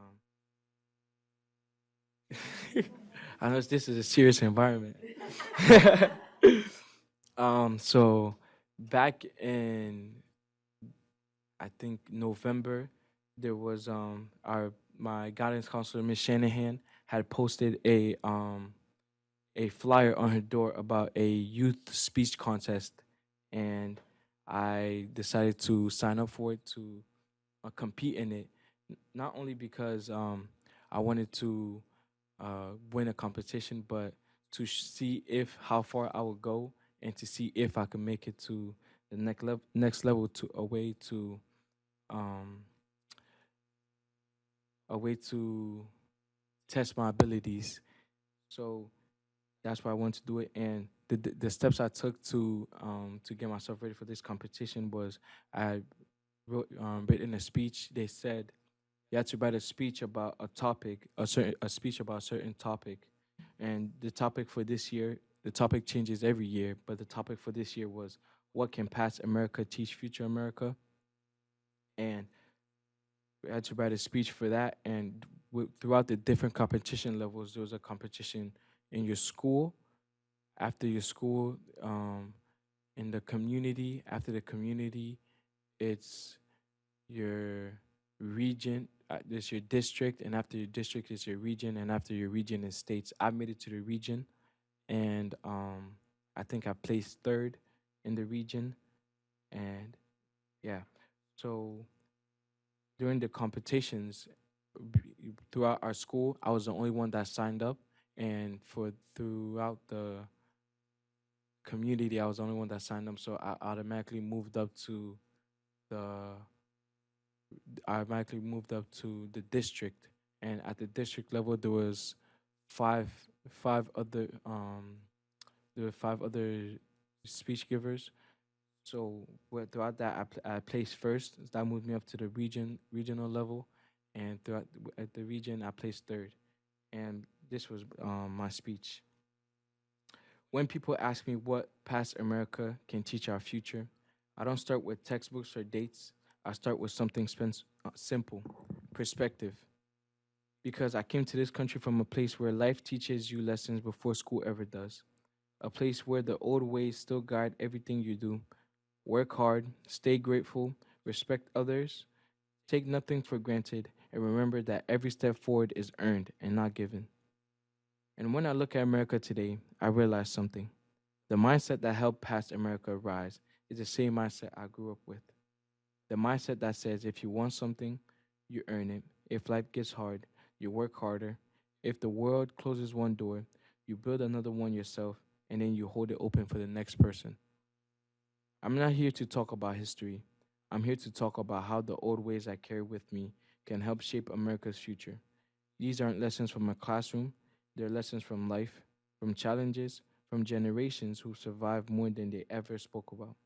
S9: I know this is a serious environment. So back in, I think November, there was my guidance counselor, Miss Shanahan, had posted a flyer on her door about a youth speech contest, and I decided to sign up for it to compete in it, not only because I wanted to win a competition, but to see how far I would go and to see if I could make it to the next level, to a way to test my abilities. So that's why I wanted to do it. And the steps I took to get myself ready for this competition was I written a speech. They said you had to write a speech about a topic, a speech about a certain topic. And the topic for this year, the topic changes every year, but the topic for this year was, what can past America teach future America? And we had to write a speech for that. And throughout the different competition levels, there was a competition in your school, after your school, in the community, after the community, it's your region, there's your district, and after your district is your region, and after your region is states. I made it to the region, and I think I placed third in the region, and yeah. So during the competitions throughout our school, I was the only one that signed up, and throughout the community, I was the only one that signed up, so I automatically moved up to the district. And at the district level, there was five other speech givers. So throughout that, I placed first. That moved me up to the regional level, and at the region, I placed third. And this was my speech. When people ask me what past America can teach our future, I don't start with textbooks or dates. I start with something simple, perspective. Because I came to this country from a place where life teaches you lessons before school ever does. A place where the old ways still guide everything you do. Work hard, stay grateful, respect others, take nothing for granted, and remember that every step forward is earned and not given. And when I look at America today, I realize something. The mindset that helped past America rise is the same mindset I grew up with. The mindset that says if you want something, you earn it. If life gets hard, you work harder. If the world closes one door, you build another one yourself, and then you hold it open for the next person. I'm not here to talk about history. I'm here to talk about how the old ways I carry with me can help shape America's future. These aren't lessons from a classroom, they're lessons from life, from challenges, from generations who survived more than they ever spoke about.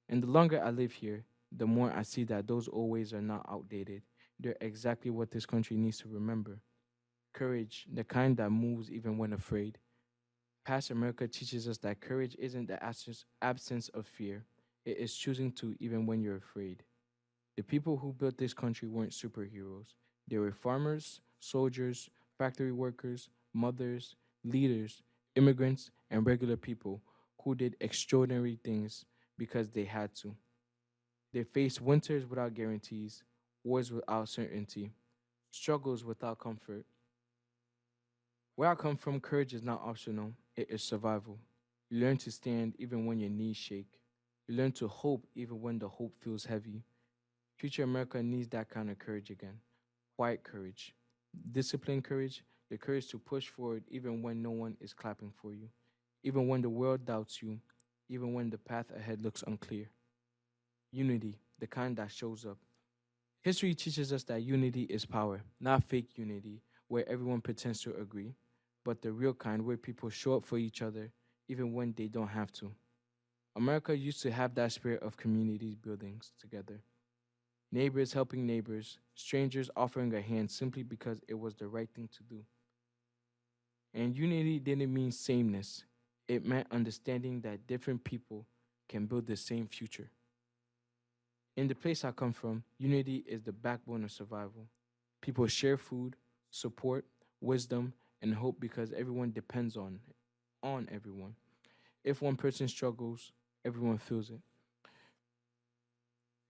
S9: And the longer I live here, the more I see that those old ways are not outdated. They're exactly what this country needs to remember. Courage, the kind that moves even when afraid. Past America teaches us that courage isn't the absence of fear, it is choosing to even when you're afraid. The people who built this country weren't superheroes. They were farmers, soldiers, factory workers, mothers, leaders, immigrants, and regular people who did extraordinary things because they had to. They faced winters without guarantees, wars without certainty, struggles without comfort. Where I come from, courage is not optional, it is survival. You learn to stand even when your knees shake. You learn to hope even when the hope feels heavy. Future America needs that kind of courage again. Quiet courage, disciplined courage, the courage to push forward even when no one is clapping for you, even when the world doubts you, even when the path ahead looks unclear. Unity, the kind that shows up. History teaches us that unity is power, not fake unity where everyone pretends to agree, but the real kind where people show up for each other even when they don't have to. America used to have that spirit of community buildings together. Neighbors helping neighbors, strangers offering a hand simply because it was the right thing to do. And unity didn't mean sameness, it meant understanding that different people can build the same future. In the place I come from, unity is the backbone of survival. People share food, support, wisdom, and hope because everyone depends on everyone. If one person struggles, everyone feels it.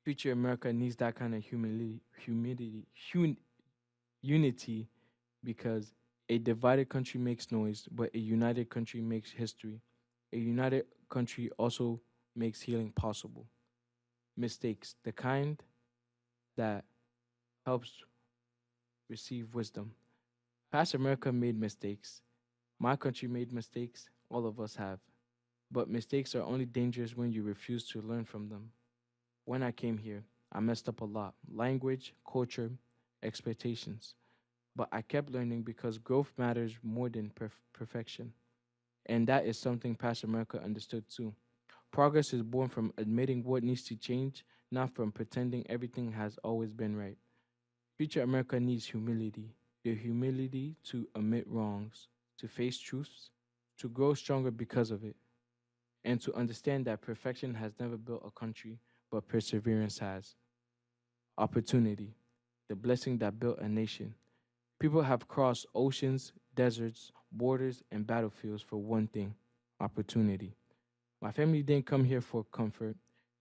S9: Future America needs that kind of unity because a divided country makes noise, but a united country makes history. A united country also makes healing possible. Mistakes, the kind that helps receive wisdom. Past America made mistakes. My country made mistakes. All of us have. But mistakes are only dangerous when you refuse to learn from them. When I came here, I messed up a lot language, culture, expectations. But I kept learning because growth matters more than perfection. And that is something Past America understood too. Progress is born from admitting what needs to change, not from pretending everything has always been right. Future America needs humility, the humility to admit wrongs, to face truths, to grow stronger because of it, and to understand that perfection has never built a country, but perseverance has. Opportunity, the blessing that built a nation. People have crossed oceans, deserts, borders, and battlefields for one thing opportunity. My family didn't come here for comfort.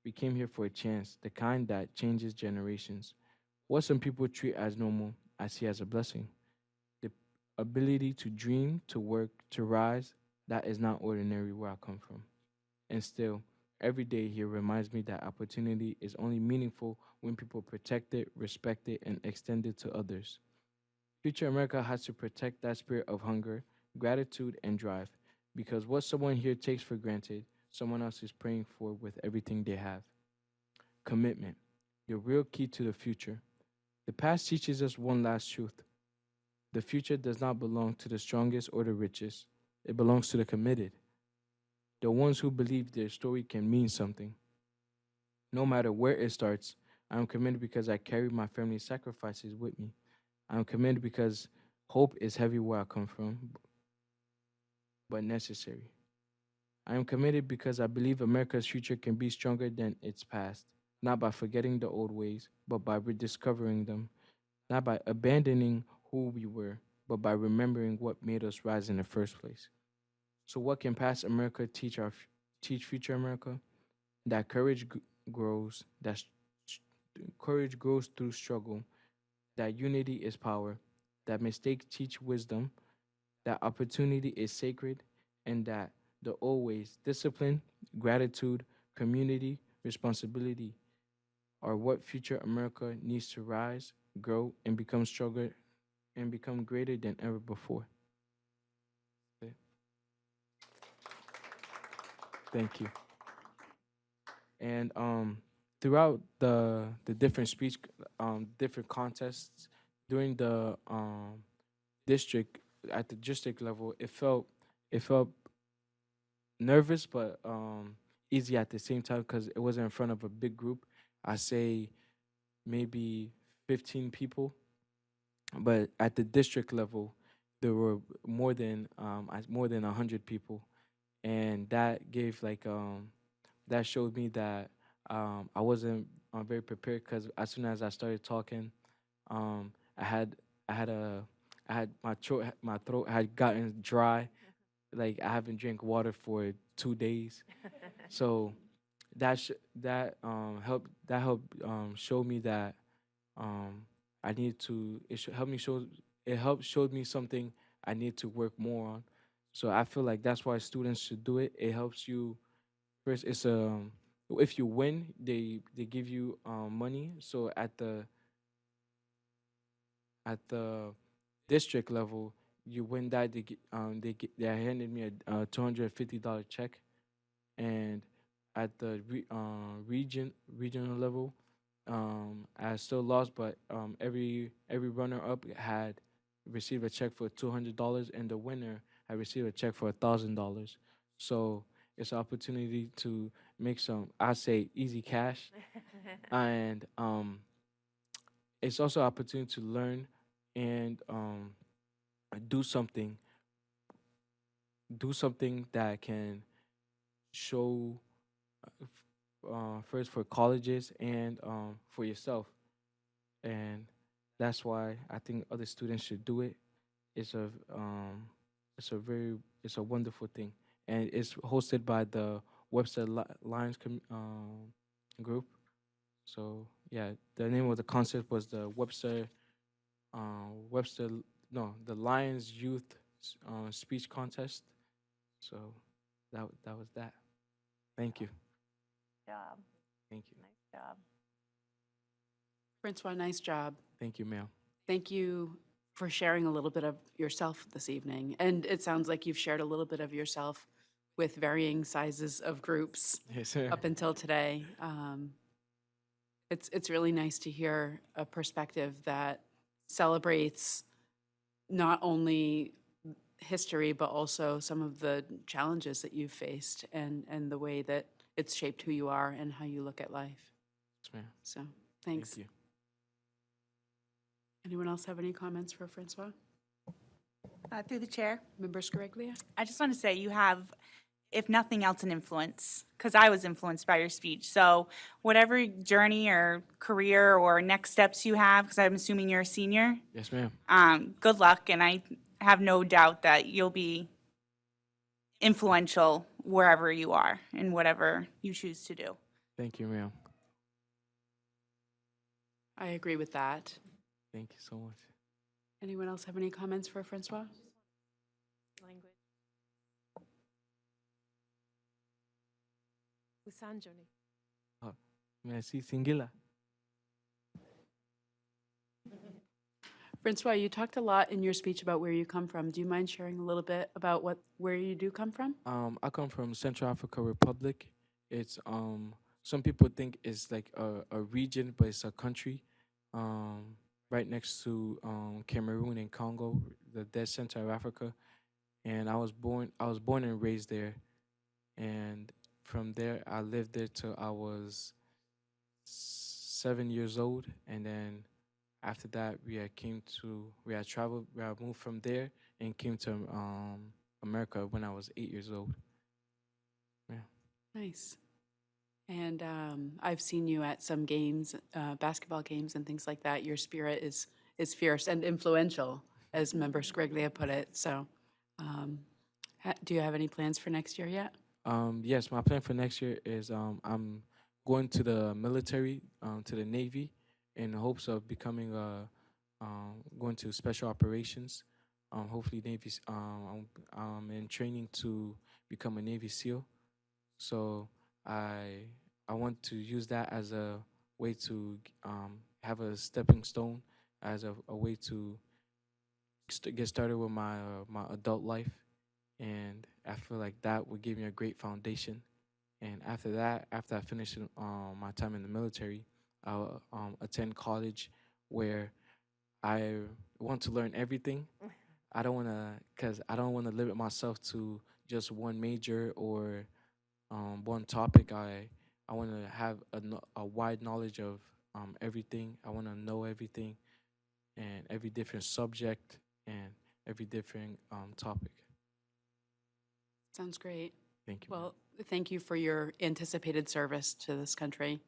S9: We came here for a chance, the kind that changes generations. What some people treat as normal, I see as a blessing. The ability to dream, to work, to rise, that is not ordinary where I come from. And still, every day here reminds me that opportunity is only meaningful when people protect it, respect it, and extend it to others. Future America has to protect that spirit of hunger, gratitude, and drive because what someone here takes for granted, someone else is praying for with everything they have. Commitment, the real key to the future. The past teaches us one last truth. The future does not belong to the strongest or the richest. It belongs to the committed, the ones who believe their story can mean something. No matter where it starts, I am committed because I carry my family's sacrifices with me. I am committed because hope is heavy where I come from, but necessary. I am committed because I believe America's future can be stronger than its past, not by forgetting the old ways, but by rediscovering them, not by abandoning who we were, but by remembering what made us rise in the first place. So, what can past America teach future America? That grows, courage grows through struggle, that unity is power, that mistakes teach wisdom, that opportunity is sacred, and that the always discipline, gratitude, community, responsibility are what future America needs to rise, grow, and become stronger and become greater than ever before. Okay. Thank you. And throughout the different speech, different contests during the district at the district level, it felt nervous, but easy at the same time because it wasn't in front of a big group. I say maybe 15 people, but at the district level, there were more than 100 people, and that gave like that showed me that I wasn't very prepared because as soon as I started talking, I had I had a I had my throat had gotten dry. Like I haven't drank water for 2 days, so that helped show me that I need to. It should help me show. It helped showed me something I need to work more on. So I feel like that's why students should do it. It helps you. First, it's if you win, they give you money. So at the district level, you win that they handed me a $250 check, and at the regional level, I still lost, but every runner up had received a check for $200, and the winner had received a check for $1,000. So it's an opportunity to make some, I say, easy cash, and it's also an opportunity to learn and do something, do something that can show first for colleges and for yourself, and that's why I think other students should do it. It's a um, it's a wonderful thing, and it's hosted by the Webster Lions group. So yeah, the name of the concert was the Webster no the Lions Youth Speech Contest. So that was that. Thank you.
S4: Job.
S9: Thank you.
S4: Nice job.
S1: Francois, nice job.
S9: Thank you, ma'am.
S1: Thank you for sharing a little bit of yourself this evening. And it sounds like you've shared a little bit of yourself with varying sizes of groups
S9: Yes, sir.
S1: up until today. It's really nice to hear a perspective that celebrates not only history, but also some of the challenges that you've faced and the way that it's shaped who you are and how you look at life.
S9: Yes, ma'am.
S1: So, thanks.
S9: Thank you.
S1: Anyone else have any comments for Francois?
S10: Through the chair,
S1: Member Scariglia?
S10: I just want to say you have, if nothing else, an influence, because I was influenced by your speech. So whatever journey or career or next steps you have, because I'm assuming you're a senior,
S9: Yes, ma'am.
S10: good luck, and I have no doubt that you'll be influential wherever you are and whatever you choose to do.
S9: Thank you, ma'am.
S1: I agree with that.
S9: Thank you so much.
S1: Anyone else have any comments for Francois?
S5: Language. Usanjoni.
S9: Merci, Singila.
S1: Francois, you talked a lot in your speech about where you come from. Do you mind sharing a little bit about where you do come from?
S9: I come from Central Africa Republic. It's some people think it's like a region, but it's a country. Right next to Cameroon and Congo, the dead center of Africa. And I was born and raised there. And from there, I lived there till I was 7 years old. And then after that, we had moved from there and came to America when I was 8 years old. Yeah.
S1: Nice. And I've seen you at some games, basketball games and things like that. Your spirit is fierce and influential, as Member Scriglia put it. So do you have any plans for next year yet?
S9: Yes, my plan for next year is I'm going to the military, to the Navy, in hopes of becoming going to special operations. Hopefully, Navy. I'm in training to become a Navy SEAL. So I want to use that as a way to have a stepping stone as a way to get started with my my adult life, and I feel like that would give me a great foundation. And after that, after I finish my time in the military, I'll attend college where I want to learn everything. I don't want to, cause I don't want to limit myself to just one major or one topic. I want to have a wide knowledge of everything. I want to know everything and every different subject and every different topic.
S1: Sounds great.
S9: Thank you. Ma'am.
S1: Well, thank you for your anticipated service to this country.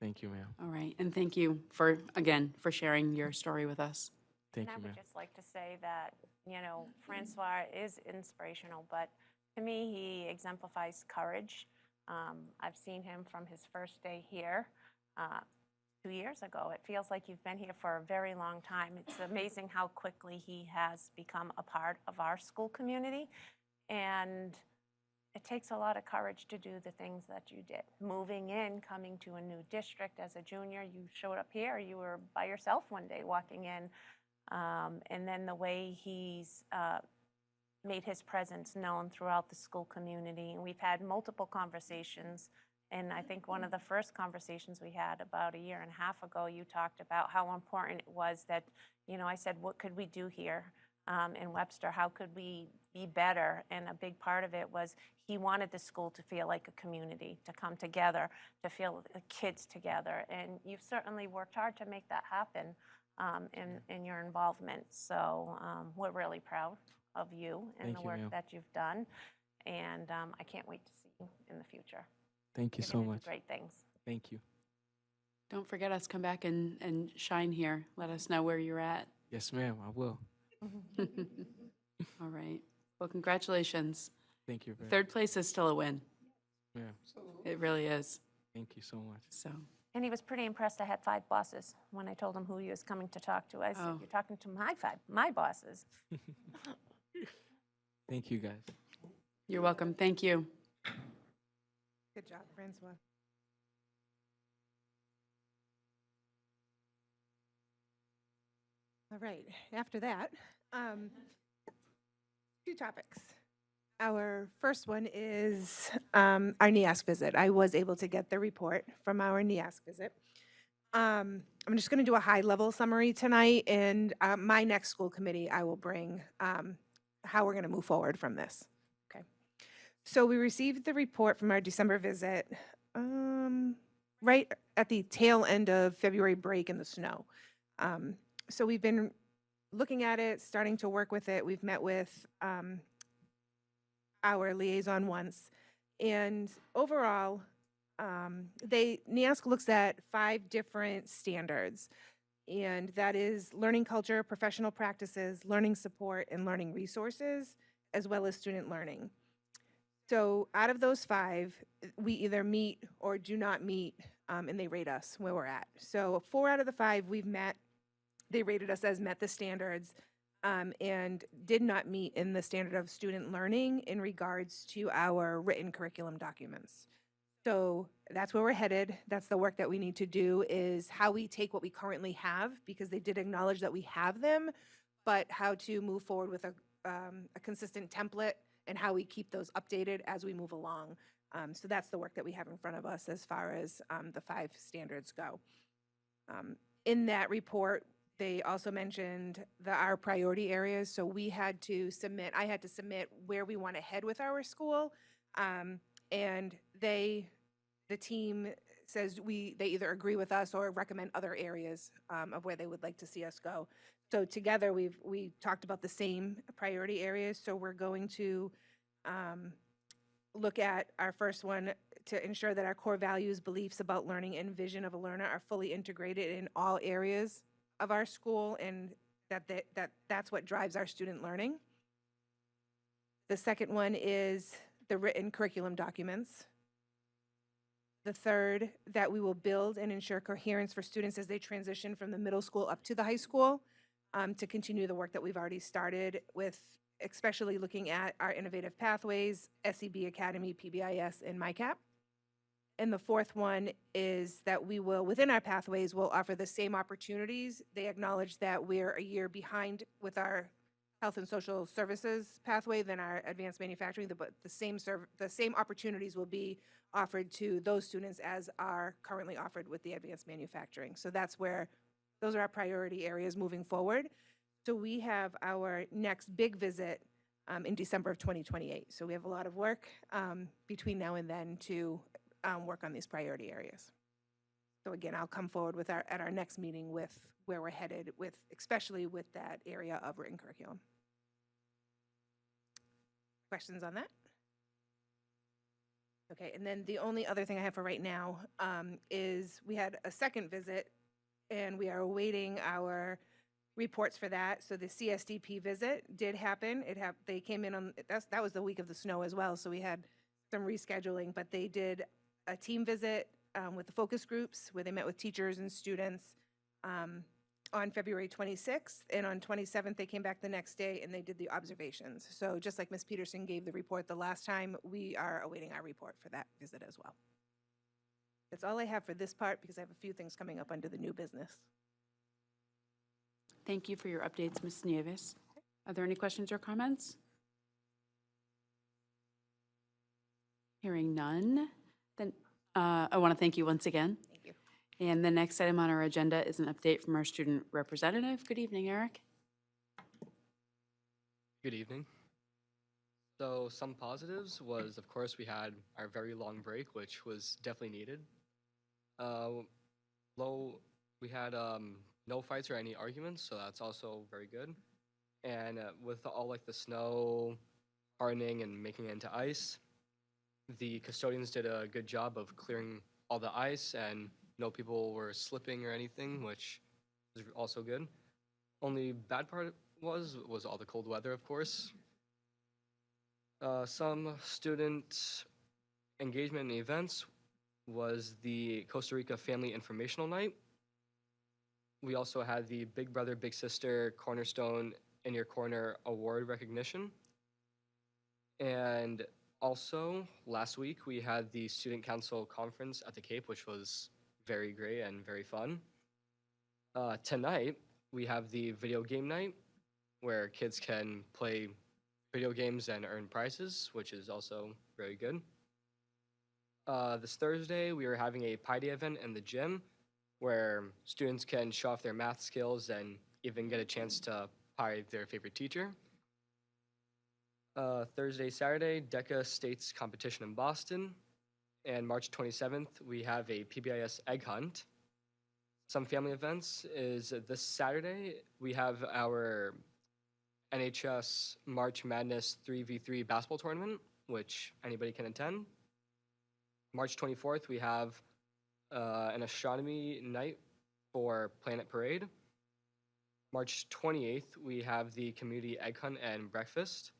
S9: Thank you, ma'am.
S1: All right, and thank you for, again, for sharing your story with us.
S9: Thank
S4: And I
S9: you,
S4: would
S9: ma'am.
S4: just like to say that, Francois is inspirational, but to me, he exemplifies courage. I've seen him from his first day here 2 years ago. It feels like you've been here for a very long time. It's amazing how quickly he has become a part of our school community. And it takes a lot of courage to do the things that you did. Moving in, coming to a new district as a junior, you showed up here, you were by yourself one day walking in. And then the way he's made his presence known throughout the school community. And we've had multiple conversations. And I think one of the first conversations we had about a year and a half ago, you talked about how important it was that, I said, what could we do here in Webster? How could we be better? And a big part of it was he wanted the school to feel like a community, to come together, to feel the kids together. And you've certainly worked hard to make that happen in your involvement. So we're really proud of you and
S9: Thank
S4: the
S9: you,
S4: work
S9: ma'am.
S4: that you've done. And I can't wait to see you in the future.
S9: Thank you
S4: You're
S9: so
S4: gonna do
S9: much.
S4: great things.
S9: Thank you.
S1: Don't forget us, come back and shine here. Let us know where you're at.
S9: Yes, ma'am. I will.
S1: All right. Well, congratulations.
S9: Thank you very
S1: Third place is still a win.
S9: much, ma'am.
S1: It really is.
S9: Thank you so much.
S1: So,
S4: And he was pretty impressed. I had 5 bosses when I told him who he was coming to talk to. I said,
S1: Oh.
S4: you're talking to my bosses.
S9: Thank you, guys.
S1: you're welcome. Thank you.
S8: Good job, Francois. All right, after that, 2 topics. Our first one is our NEASC visit. I was able to get the report from our NEASC visit. I'm just going to do a high-level summary tonight, and my next school committee, I will bring how we're going to move forward from this. Okay. So we received the report from our December visit right at the tail end of February break in the snow. So we've been looking at it, starting to work with it. We've met with our liaison once, and overall, NEASC looks at 5 different standards, and that is learning culture, professional practices, learning support, and learning resources, as well as student learning. So out of those 5, we either meet or do not meet, and they rate us where we're at. So 4 out of the 5 we've met. They rated us as met the standards and did not meet in the standard of student learning in regards to our written curriculum documents. So that's where we're headed. That's the work that we need to do, is how we take what we currently have, because they did acknowledge that we have them, but how to move forward with a consistent template and how we keep those updated as we move along. So that's the work that we have in front of us as far as the 5 standards go. In that report, they also mentioned our priority areas. So I had to submit where we want to head with our school. And the team says they either agree with us or recommend other areas of where they would like to see us go. So together we talked about the same priority areas. So we're going to look at our first one to ensure that our core values, beliefs about learning, and vision of a learner are fully integrated in all areas of our school, and that's what drives our student learning. The second one is the written curriculum documents. The third, that we will build and ensure coherence for students as they transition from the middle school up to the high school, to continue the work that we've already started with, especially looking at our innovative pathways, SEB Academy, PBIS, and MyCap. And the fourth one is that we will, within our pathways, will offer the same opportunities. They acknowledge that we're a year behind with our health and social services pathway than our advanced manufacturing, but the same opportunities will be offered to those students as are currently offered with the advanced manufacturing. So that's where, those are our priority areas moving forward. So we have our next big visit in December of 2028. So we have a lot of work between now and then to work on these priority areas. So again, I'll come forward with at our next meeting with where we're headed with, especially with that area of written curriculum. Questions on that? Okay, and then the only other thing I have for right now is we had a second visit and we are awaiting our reports for that. So the CSDP visit did happen. They came in on, that was the week of the snow as well, so we had some rescheduling, but they did a team visit with the focus groups where they met with teachers and students on February 26th, and on 27th, they came back the next day and they did the observations. So just like Ms. Peterson gave the report the last time, we are awaiting our report for that visit as well. That's all I have for this part because I have a few things coming up under the new business.
S1: Thank you for your updates, Ms. Nieves. Are there any questions or comments? Hearing none, then I want to thank you once again.
S8: Thank you.
S1: And the next item on our agenda is an update from our student representative. Good evening, Eric.
S6: Good evening. So some positives was, of course, we had our very long break, which was definitely needed. We had no fights or any arguments, so that's also very good. And with all like the snow hardening and making it into ice, the custodians did a good job of clearing all the ice, and no people were slipping or anything, which was also good. Only bad part was all the cold weather, of course. Some student engagement and events was the Costa Rica Family Informational Night. We also had the Big Brother, Big Sister Cornerstone in Your Corner Award recognition. And also, last week, we had the Student Council Conference at the Cape, which was very great and very fun. Tonight, we have the video game night, where kids can play video games and earn prizes, which is also very good. This Thursday, we are having a Pi Day event in the gym, where students can show off their math skills and even get a chance to pie their favorite teacher. Thursday, Saturday, DECA States competition in Boston. And March 27th, we have a PBIS egg hunt. Some family events is this Saturday, we have our NHS March Madness 3v3 basketball tournament, which anybody can attend. March 24th, we have an astronomy night for Planet Parade. March 28th, we have the community egg hunt and breakfast.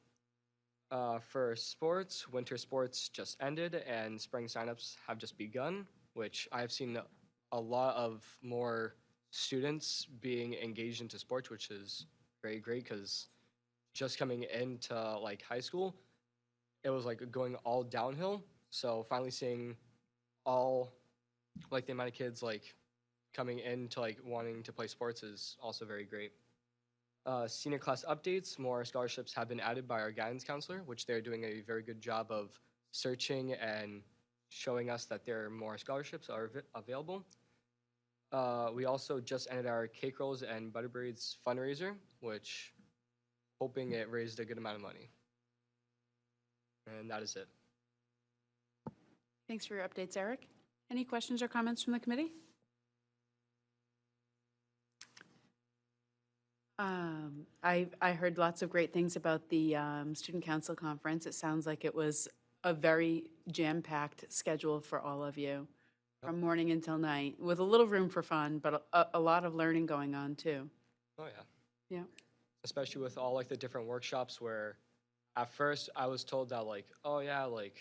S6: For sports, winter sports just ended and spring signups have just begun, which I've seen a lot of more students being engaged into sports, which is very great because just coming into like high school, it was like going all downhill. So finally seeing all like the amount of kids like coming into like wanting to play sports is also very great. Senior class updates, more scholarships have been added by our guidance counselor, which they're doing a very good job of searching and showing us that there are more scholarships are available. We also just ended our cake rolls and butterbraids fundraiser, which hoping it raised a good amount of money. And that is it.
S1: Thanks for your updates, Eric. Any questions or comments from the committee? I heard lots of great things about the Student Council Conference. It sounds like it was a very jam-packed schedule for all of you, from morning until night, with a little room for fun, but a lot of learning going on, too.
S6: Oh, yeah.
S1: Yeah.
S6: Especially with all like the different workshops where at first I was told that like, oh yeah, like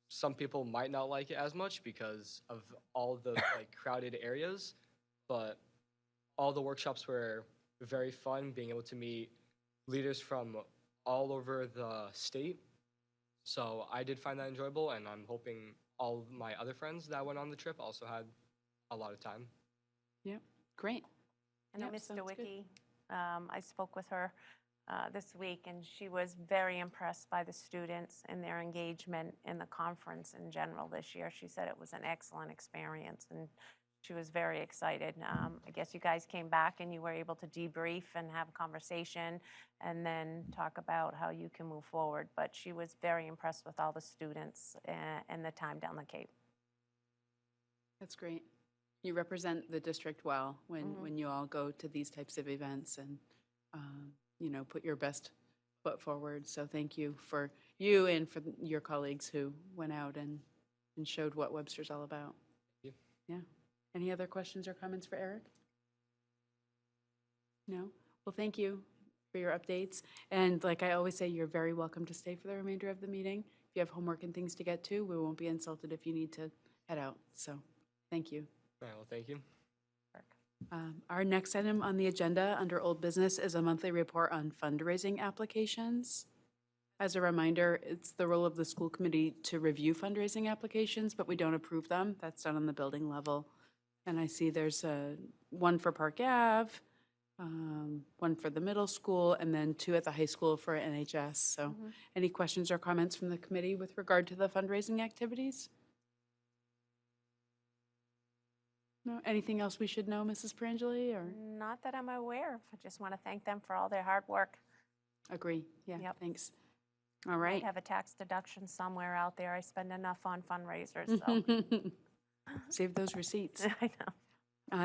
S6: some people might not like it as much because of all the like crowded areas, but all the workshops were very fun, being able to meet leaders from all over the state. So I did find that enjoyable, and I'm hoping all of my other friends that went on the trip also had a lot of time.
S1: Yeah, great.
S4: And
S1: Yep,
S4: Ms.
S1: sounds good.
S4: Stawicki, I spoke with her this week, and she was very impressed by the students and their engagement in the conference in general this year. She said it was an excellent experience, and she was very excited. I guess you guys came back and you were able to debrief and have a conversation and then talk about how you can move forward. But she was very impressed with all the students and the time down the Cape.
S1: That's great. You represent the district well when you all go to these types of events and, put your best foot forward. So thank you for you and for your colleagues who went out and showed what Webster's all about.
S6: Thank
S1: Yeah. Any other questions or comments for Eric? No? Well, thank you for your updates. And like I always say, you're very welcome to stay for the remainder of the meeting. If you have homework and things to get to, we won't be insulted if you need to head out. So thank you.
S6: All right, well, thank you.
S1: Our next item on the agenda under old business is a monthly report on fundraising applications. As a reminder, it's the role of the school committee to review fundraising applications, but we don't approve them. That's done on the building level. And I see there's one for Park Ave, one for the middle school, and then 2 at the high school for NHS. So any questions or comments from the committee with regard to the fundraising activities? No, anything else we should know, Mrs. Perangeli, or?
S4: Not that I'm aware of. I just want to thank them for all their hard work.
S1: Agree, yeah,
S4: Yep.
S1: Thanks. All
S4: I
S1: right.
S4: have a tax deduction somewhere out there. I spend enough on fundraisers, so.
S1: Save those receipts.
S4: I know.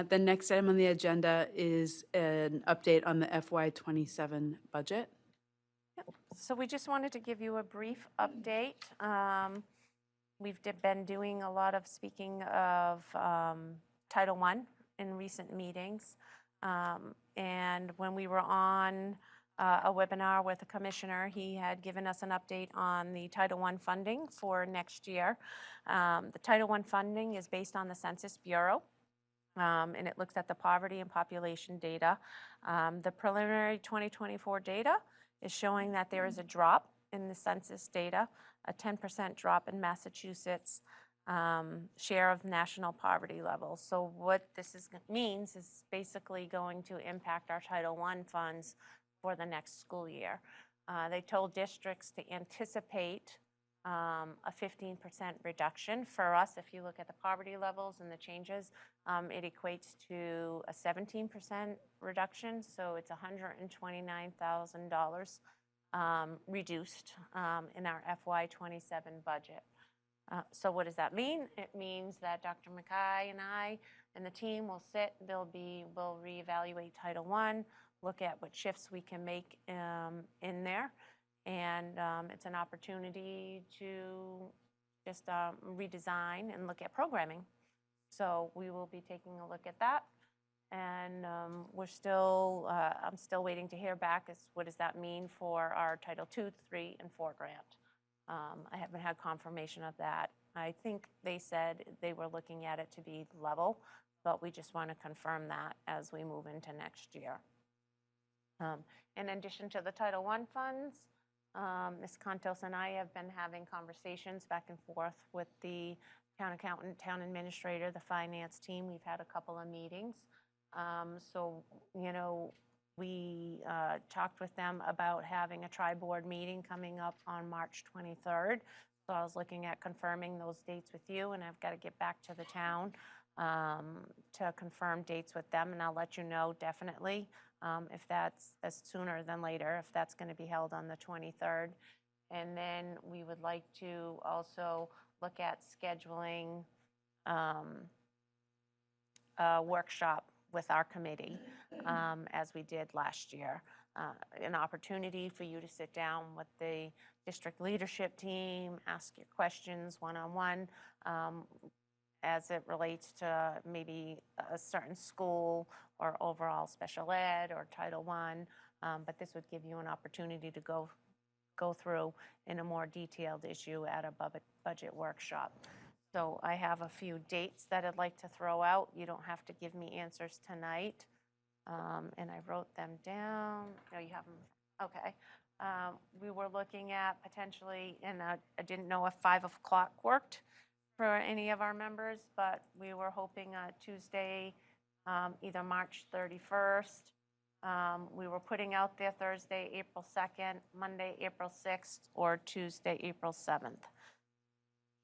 S1: The next item on the agenda is an update on the FY '27 budget.
S4: So we just wanted to give you a brief update. We've been doing a lot of speaking of Title I in recent meetings. And when we were on a webinar with a commissioner, he had given us an update on the Title I funding for next year. The Title I funding is based on the Census Bureau. And it looks at the poverty and population data. The preliminary 2024 data is showing that there is a drop in the census data, a 10% drop in Massachusetts share of national poverty levels. So what this means is basically going to impact our Title I funds for the next school year. They told districts to anticipate a 15% reduction. For us, if you look at the poverty levels and the changes, it equates to a 17% reduction, so it's $129,000 reduced in our FY '27 budget. So what does that mean? It means that Dr. Mackay and I and the team will sit, we'll reevaluate Title I, look at what shifts we can make in there. And it's an opportunity to just redesign and look at programming. So we will be taking a look at that. And I'm still waiting to hear back as what does that mean for our Title II, III, and IV grant. I haven't had confirmation of that. I think they said they were looking at it to be level, but we just want to confirm that as we move into next year. In addition to the Title I funds, Ms. Contos and I have been having conversations back and forth with the town accountant, town administrator, the finance team. We've had a couple of meetings. We talked with them about having a tri-board meeting coming up on March 23rd. So I was looking at confirming those dates with you, and I've got to get back to the town to confirm dates with them, and I'll let you know definitely if that's sooner than later, if that's going to be held on the 23rd. And then we would like to also look at scheduling a workshop with our committee as we did last year. An opportunity for you to sit down with the district leadership team, ask your questions one-on-one as it relates to maybe a certain school or overall special ed or Title I. But this would give you an opportunity to go through in a more detailed issue at a budget workshop. So I have a few dates that I'd like to throw out. You don't have to give me answers tonight. And I wrote them down. No, you have them. Okay. We were looking at potentially, and I didn't know if 5 o'clock worked for any of our members, but we were hoping Tuesday, either March 31st. We were putting out there Thursday, April 2nd, Monday, April 6th, or Tuesday, April 7th.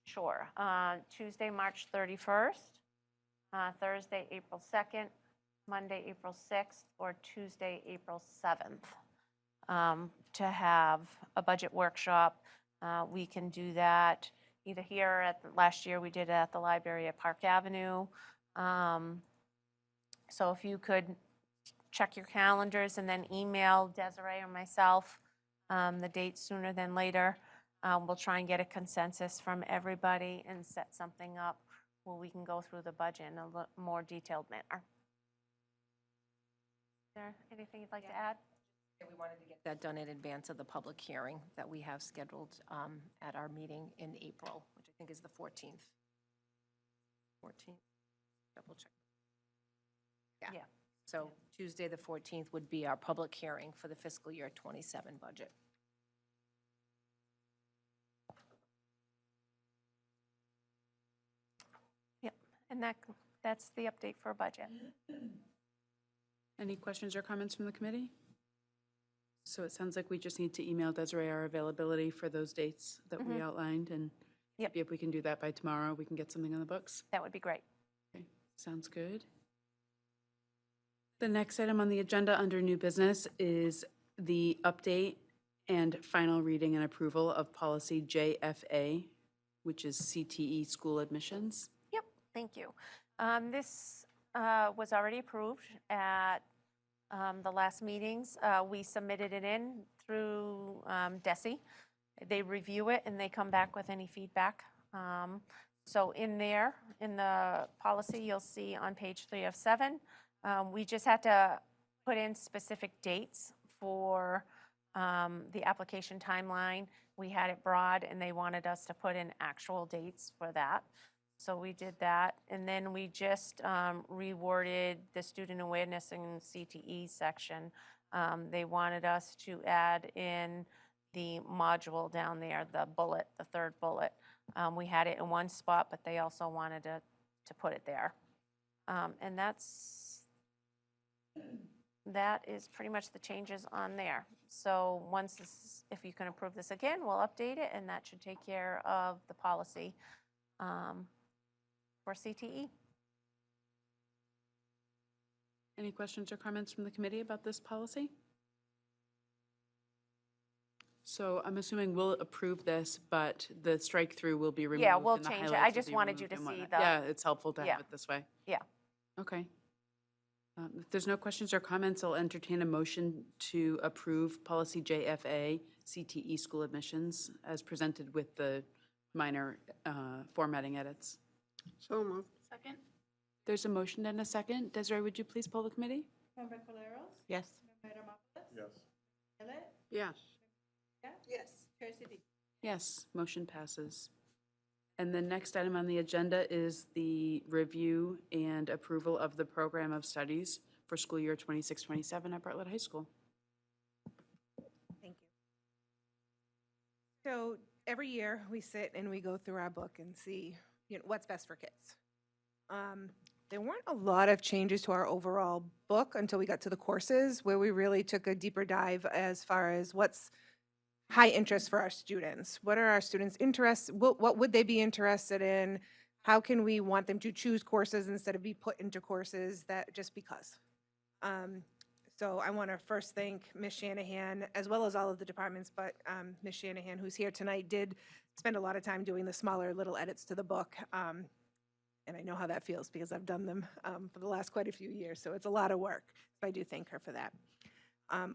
S4: Sure. Tuesday, March 31st, Thursday, April 2nd, Monday, April 6th, or Tuesday, April 7th, to have a budget workshop. We can do that either here last year we did it at the library at Park Avenue. So if you could check your calendars and then email Desiree or myself the date sooner than later. We'll try and get a consensus from everybody and set something up where we can go through the budget in a more detailed manner. Is there anything you'd like to add?
S7: We wanted to get that done in advance of the public hearing that we have scheduled at our meeting in April, which I think is the 14th. 14th, double check.
S4: Yeah.
S7: So Tuesday, the 14th would be our public hearing for the fiscal year 27 budget.
S4: Yep, and that's the update for budget.
S1: Any questions or comments from the committee? So it sounds like we just need to email Desiree our availability for those dates that we outlined, and
S4: Yep.
S1: maybe if we can do that by tomorrow, we can get something on the books.
S4: That would be great.
S1: Okay, sounds good. The next item on the agenda under new business is the update and final reading and approval of policy JFA, which is CTE school admissions.
S4: Yep, thank you. This was already approved at the last meetings. We submitted it in through DESI. They review it and they come back with any feedback. So in there, in the policy, you'll see on page 3 of 7, we just had to put in specific dates for the application timeline. We had it broad and they wanted us to put in actual dates for that. So we did that. And then we just reworded the student awareness and CTE section. They wanted us to add in the module down there, the bullet, the third bullet. We had it in one spot, but they also wanted to put it there. And that is pretty much the changes on there. So once this, if you can approve this again, we'll update it, and that should take care of the policy for CTE.
S1: Any questions or comments from the committee about this policy? So I'm assuming we'll approve this, but the strike through will be removed.
S4: Yeah, we'll
S1: and the
S4: change it. I
S1: highlights will
S4: just
S1: be
S4: wanted you
S1: removed
S4: to
S1: and
S4: see
S1: whatnot.
S4: the.
S1: Yeah, it's helpful to
S4: Yeah.
S1: have it this way.
S4: Yeah.
S1: Okay. If there's no questions or comments, I'll entertain a motion to approve policy JFA, CTE school admissions, as presented with the minor formatting edits.
S3: So moved.
S1: Second. There's a motion and a second. Desiree, would you please poll the committee?
S3: Yes.
S2: Yes.
S3: Yes.
S1: Yes, motion passes. And the next item on the agenda is the review and approval of the program of studies for school year 26-27 at Bartlett High School.
S8: Thank you. So every year we sit and we go through our book and see, what's best for kids. There weren't a lot of changes to our overall book until we got to the courses, where we really took a deeper dive as far as what's high interest for our students. What are our students' interests? What would they be interested in? How can we want them to choose courses instead of be put into courses that just because? So I want to first thank Ms. Shanahan, as well as all of the departments, but Ms. Shanahan, who's here tonight, did spend a lot of time doing the smaller little edits to the book. And I know how that feels because I've done them for the last quite a few years, so it's a lot of work. So I do thank her for that.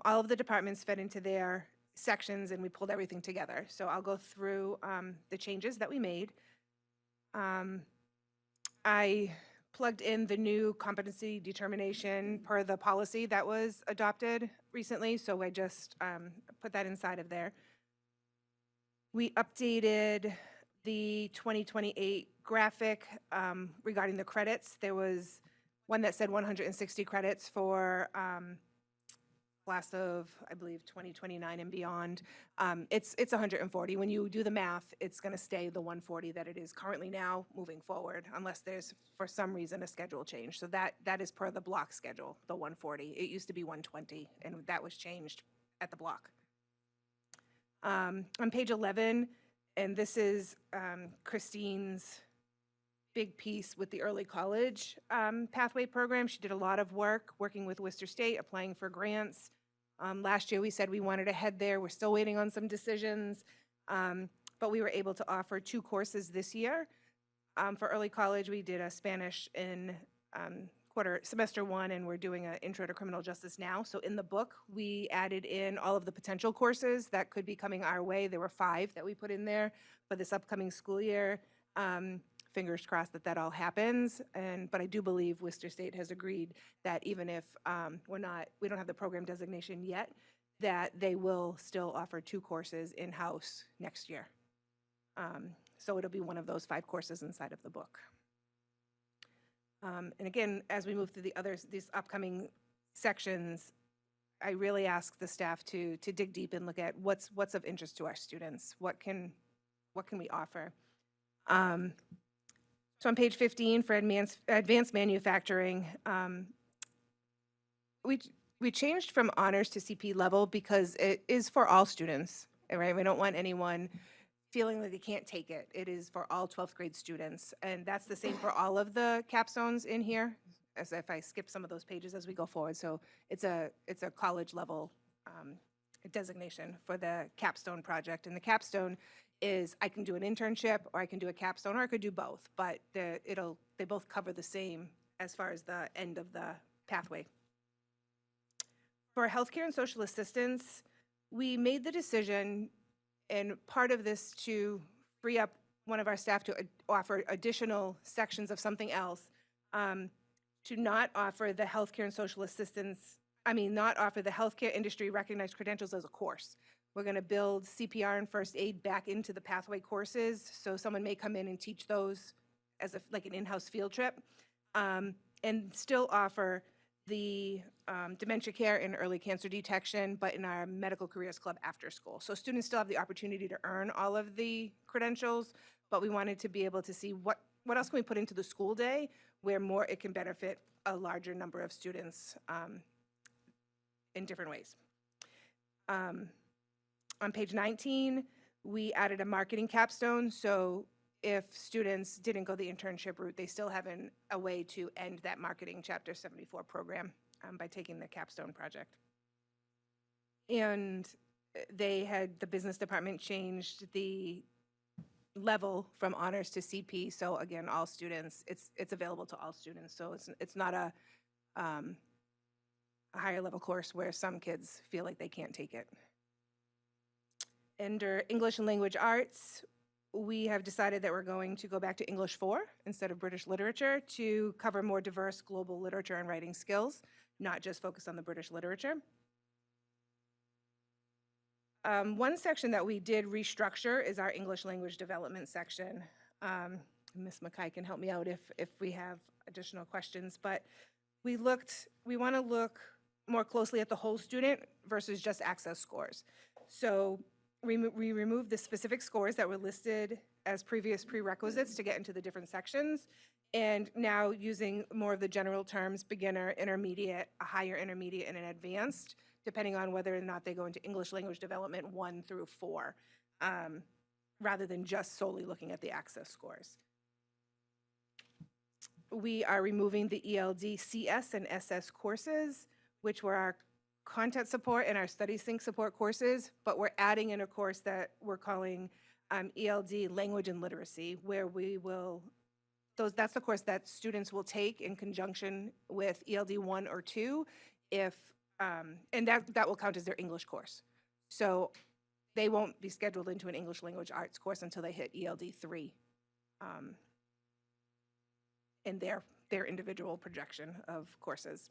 S8: All of the departments fed into their sections and we pulled everything together. So I'll go through the changes that we made. I plugged in the new competency determination per the policy that was adopted recently, so I just put that inside of there. We updated the 2028 graphic regarding the credits. There was one that said 160 credits for class of, I believe, 2029 and beyond. It's 140. When you do the math, it's going to stay the 140 that it is currently now moving forward, unless there's, for some reason, a schedule change. So that is per the block schedule, the 140. It used to be 120, and that was changed at the block. On page 11, and this is Christine's big piece with the early college pathway program. She did a lot of work working with Worcester State, applying for grants. Last year, we said we wanted to head there. We're still waiting on some decisions, but we were able to offer 2 courses this year. For early college, we did a Spanish in semester 1, and we're doing an Intro to Criminal Justice now. So in the book, we added in all of the potential courses that could be coming our way. There were 5 that we put in there for this upcoming school year. Fingers crossed that that all happens. But I do believe Worcester State has agreed that even if we don't have the program designation yet, that they will still offer 2 courses in-house next year. So it'll be one of those 5 courses inside of the book. And again, as we move through these upcoming sections, I really ask the staff to dig deep and look at what's of interest to our students. What can we offer? So on page 15 for advanced manufacturing, we changed from honors to CP level because it is for all students, right? We don't want anyone feeling like they can't take it. It is for all 12th grade students, and that's the same for all of the capstones in here, as if I skip some of those pages as we go forward. So it's a college level designation for the capstone project, and the capstone is I can do an internship, or I can do a capstone, or I could do both, but they both cover the same as far as the end of the pathway. For healthcare and social assistance, we made the decision, and part of this to free up one of our staff to offer additional sections of something else, to not offer the healthcare and social assistance, not offer the healthcare industry recognized credentials as a course. We're going to build CPR and first aid back into the pathway courses, so someone may come in and teach those as like an in-house field trip, and still offer the dementia care and early cancer detection, but in our medical careers club after school. So students still have the opportunity to earn all of the credentials, but we wanted to be able to see what else can we put into the school day where more it can benefit a larger number of students in different ways. On page 19, we added a marketing capstone, so if students didn't go the internship route, they still have a way to end that marketing Chapter 74 program by taking the capstone project. And the business department changed the level from honors to CP, so again, all students, it's available to all students, so it's not a higher level course where some kids feel like they can't take it. Under English and Language Arts, we have decided that we're going to go back to English 4 instead of British literature to cover more diverse global literature and writing skills, not just focus on the British literature. One section that we did restructure is our English language development section. Ms. Mackay can help me out if we have additional questions, but we want to look more closely at the whole student versus just access scores. So we removed the specific scores that were listed as previous prerequisites to get into the different sections, and now using more of the general terms, beginner, intermediate, a higher intermediate, and an advanced, depending on whether or not they go into English language development 1 through 4, rather than just solely looking at the access scores. We are removing the ELD CS and SS courses, which were our content support and our study sync support courses, but we're adding in a course that we're calling ELD Language and Literacy, where that's the course that students will take in conjunction with ELD 1 or 2, and that will count as their English course. So they won't be scheduled into an English language arts course until they hit ELD 3 in their individual projection of courses.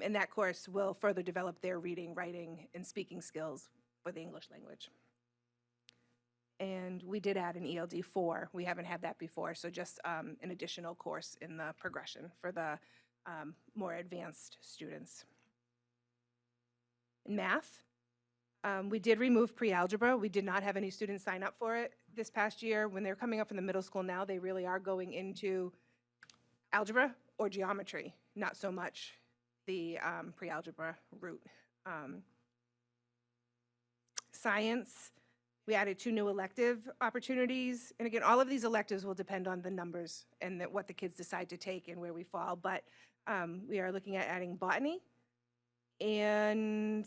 S8: And that course will further develop their reading, writing, and speaking skills for the English language. And we did add an ELD 4. We haven't had that before, so just an additional course in the progression for the more advanced students. in math. We did remove pre-algebra. We did not have any students sign up for it this past year. When they're coming up in the middle school now, they really are going into algebra or geometry, not so much the pre-algebra route. Science, we added 2 new elective opportunities. And again, all of these electives will depend on the numbers and what the kids decide to take and where we fall. But we are looking at adding botany and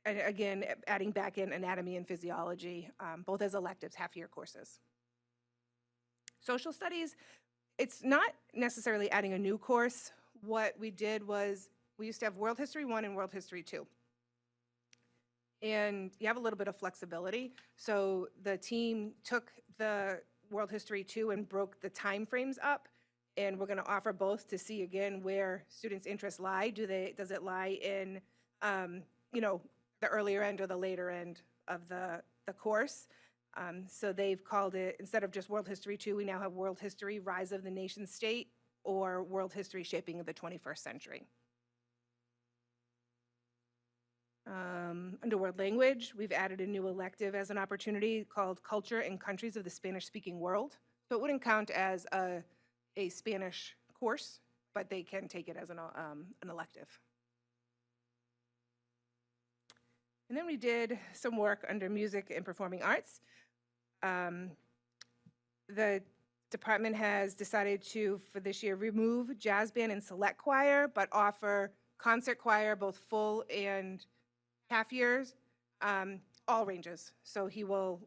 S8: again, adding back in anatomy and physiology, both as electives, half-year courses. Social studies, it's not necessarily adding a new course. What we did was we used to have World History 1 and World History 2. And you have a little bit of flexibility. So the team took the World History 2 and broke the time frames up. And we're going to offer both to see again where students' interests lie. Does it lie in, you know, the earlier end or the later end of the course? So they've called it, instead of just World History 2, we now have World History, Rise of the Nation State, or World History, Shaping of the 21st Century. Under World Language, we've added a new elective as an opportunity called Culture and Countries of the Spanish-Speaking World. So it wouldn't count as a Spanish course, but they can take it as an elective. And then we did some work under Music and Performing Arts. The department has decided to, for this year, remove jazz band and select choir, but offer concert choir, both full and half years, all ranges. So he will,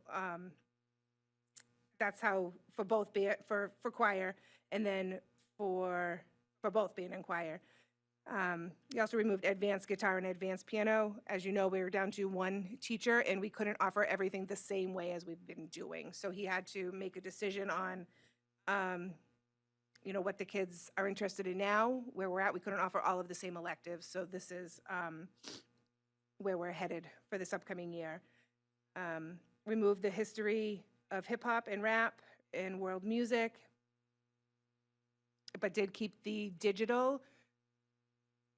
S8: that's how, for both band, for choir, and then for both band and choir. We also removed advanced guitar and advanced piano. As you know, we were down to 1 teacher, and we couldn't offer everything the same way as we've been doing. So he had to make a decision on, you know, what the kids are interested in now, where we're at. We couldn't offer all of the same electives, so this is where we're headed for this upcoming year. Remove the history of hip hop and rap and world music, but did keep the digital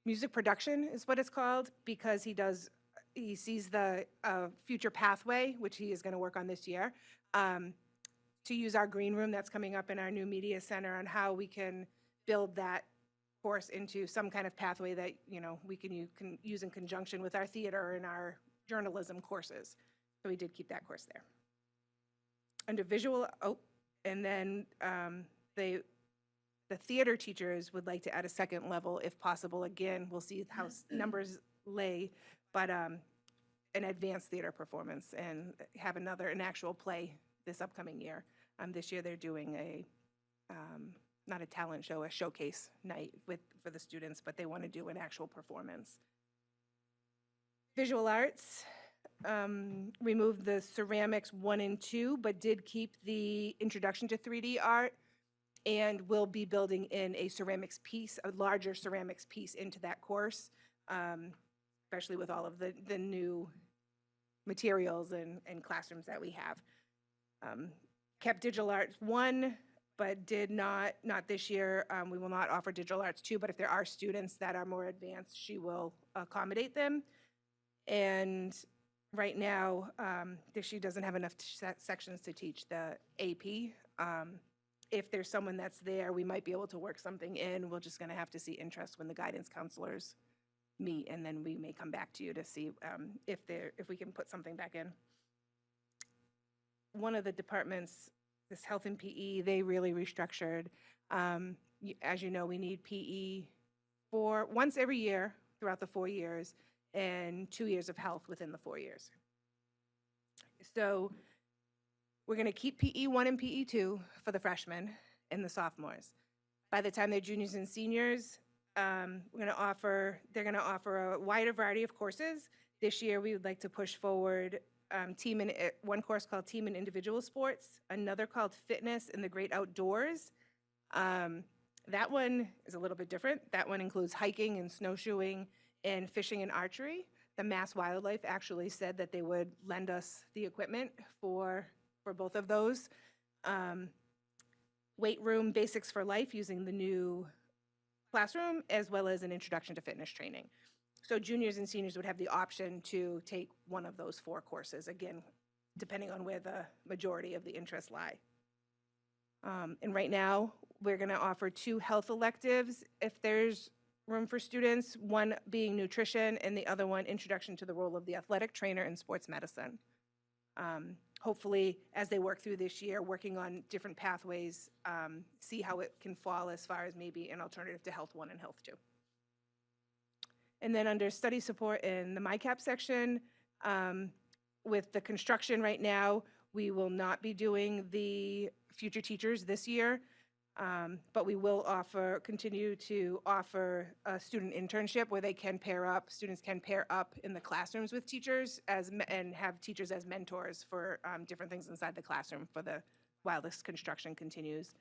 S8: music production is what it's called, because he sees the future pathway, which he is going to work on this year, to use our green room that's coming up in our new media center on how we can build that course into some kind of pathway that, you know, we can use in conjunction with our theater and our journalism courses. So we did keep that course there. Under visual, and then the theater teachers would like to add a second level if possible. Again, we'll see how numbers lay, but an advanced theater performance and have an actual play this upcoming year. This year they're doing not a talent show, a showcase night for the students, but they want to do an actual performance. Visual arts, removed the ceramics 1 and 2, but did keep the introduction to 3D art, and will be building in a ceramics piece, a larger ceramics piece into that course, especially with all of the new materials and classrooms that we have. Kept digital arts 1, but did not this year. We will not offer digital arts 2, but if there are students that are more advanced, she will accommodate them. And right now, she doesn't have enough sections to teach the AP. If there's someone that's there, we might be able to work something in. We're just going to have to see interest when the guidance counselors meet, and then we may come back to you to see if we can put something back in. One of the departments, this health and PE, they really restructured. As you know, we need PE for once every year throughout the 4 years, and 2 years of health within the 4 years. So we're going to keep PE 1 and PE 2 for the freshmen and the sophomores. By the time they're juniors and seniors, they're going to offer a wider variety of courses. This year, we would like to push forward one course called Team and Individual Sports, another called Fitness in the Great Outdoors. That one is a little bit different. That one includes hiking and snowshoeing and fishing and archery. The Mass Wildlife actually said that they would lend us the equipment for both of those. Weight room basics for life using the new classroom, as well as an introduction to fitness training. So juniors and seniors would have the option to take one of those 4 courses, again, depending on where the majority of the interests lie. And right now, we're going to offer 2 health electives if there's room for students, one being nutrition and the other one introduction to the role of the athletic trainer in sports medicine. Hopefully, as they work through this year, working on different pathways, see how it can fall as far as maybe an alternative to Health 1 and Health 2. And then under study support in the MyCap section, with the construction right now, we will not be doing the future teachers this year, but we will continue to offer a student internship where they can pair up, students can pair up in the classrooms with teachers and have teachers as mentors for different things inside the classroom while this construction continues.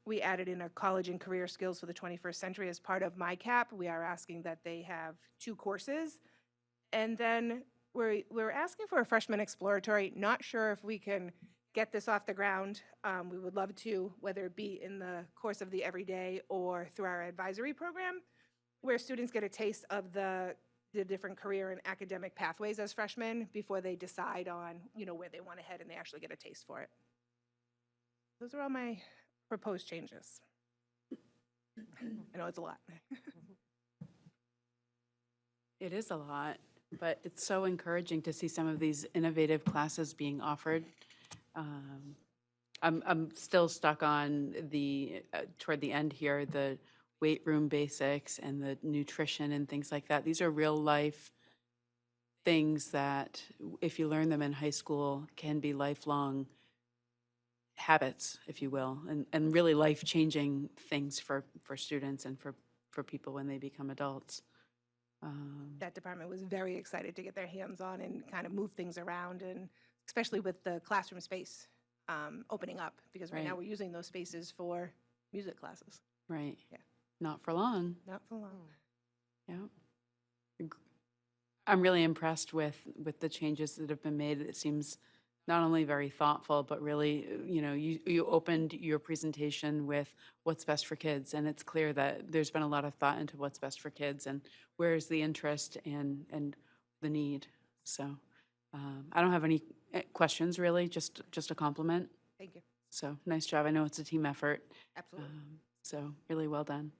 S8: We added in a college and career skills for the 21st century as part of MyCap. We are asking that they have 2 courses. And then we're asking for a freshman exploratory. Not sure if we can get this off the ground. We would love to, whether it be in the course of the everyday or through our advisory program, where students get a taste of the different career and academic pathways as freshmen before they decide on, where they want to head and they actually get a taste for it. Those are all my proposed changes. I know it's a lot.
S1: It is a lot, but it's so encouraging to see some of these innovative classes being offered. I'm still stuck on toward the end here, the weight room basics and the nutrition and things like that. These are real life things that, if you learn them in high school, can be lifelong habits, if you will, and really life-changing things for students and for people when they become adults.
S8: That department was very excited to get their hands on and kind of move things around, and especially with the classroom space opening up, because right now
S1: Right.
S8: we're using those spaces for music classes.
S1: Right.
S8: Yeah.
S1: Not for long.
S8: Not for long.
S1: Yeah. I'm really impressed with the changes that have been made. It seems not only very thoughtful, but really, you opened your presentation with what's best for kids, and it's clear that there's been a lot of thought into what's best for kids and where's the interest and the need. So I don't have any questions, really, just a compliment.
S8: Thank you.
S1: So nice job. I know it's a team effort.
S8: Absolutely.
S1: So really well done.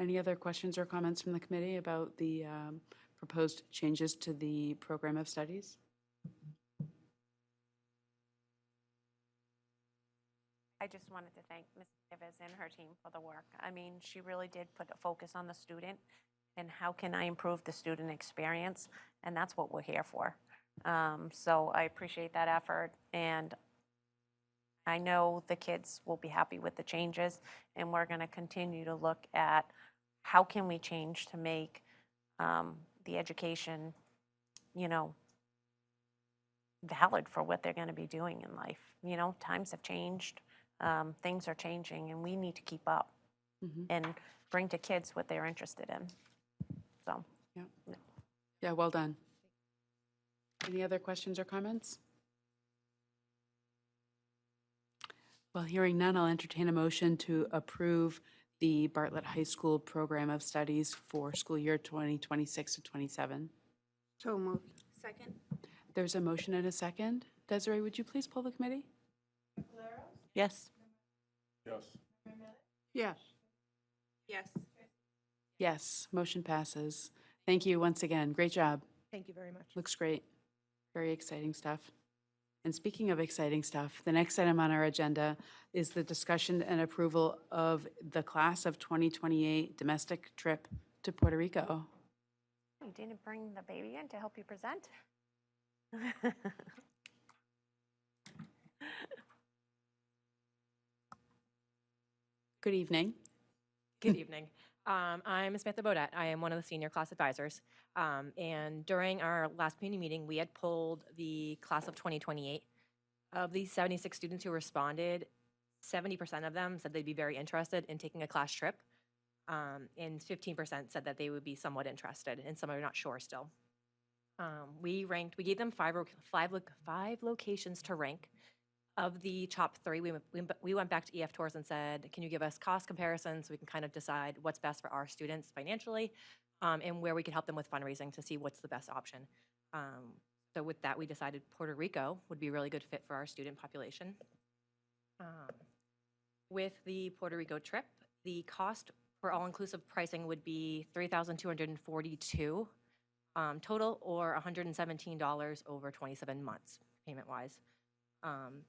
S1: Any other questions or comments from the committee about the proposed changes to the program of studies?
S4: I just wanted to thank Ms. Nieves and her team for the work. I mean, she really did put a focus on the student and how can I improve the student experience, and that's what we're here for. So I appreciate that effort, and I know the kids will be happy with the changes, and we're going to continue to look at how can we change to make the education, valid for what they're going to be doing in life. Times have changed, things are changing, and we need to keep up and bring to kids what they're interested in. So.
S1: Yeah, well done. Any other questions or comments? Well, hearing none, I'll entertain a motion to approve the Bartlett High School Program of Studies for school year 2026 to 27.
S3: So moved. Second.
S1: There's a motion and a second. Desiree, would you please pull the committee?
S3: Yes.
S2: Yes.
S3: Yes. Yes.
S1: Yes, motion passes. Thank you once again. Great job.
S8: Thank you very much.
S1: Looks great. Very exciting stuff. And speaking of exciting stuff, the next item on our agenda is the discussion and approval of the class of 2028 domestic trip to Puerto Rico.
S4: You didn't bring the baby in to help you present?
S1: Good evening.
S11: Good evening. I'm Samantha Bodette. I am one of the senior class advisors. And during our last community meeting, we had pulled the class of 2028. Of these 76 students who responded, 70% of them said they'd be very interested in taking a class trip. And 15% said that they would be somewhat interested, and some are not sure still. We gave them five locations to rank. Of the top three, we went back to EF Tours and said, can you give us cost comparisons so we can kind of decide what's best for our students financially, and where we could help them with fundraising to see what's the best option. So with that, we decided Puerto Rico would be a really good fit for our student population. With the Puerto Rico trip, the cost for all-inclusive pricing would be $3,242 total, or $117 over 27 months, payment-wise.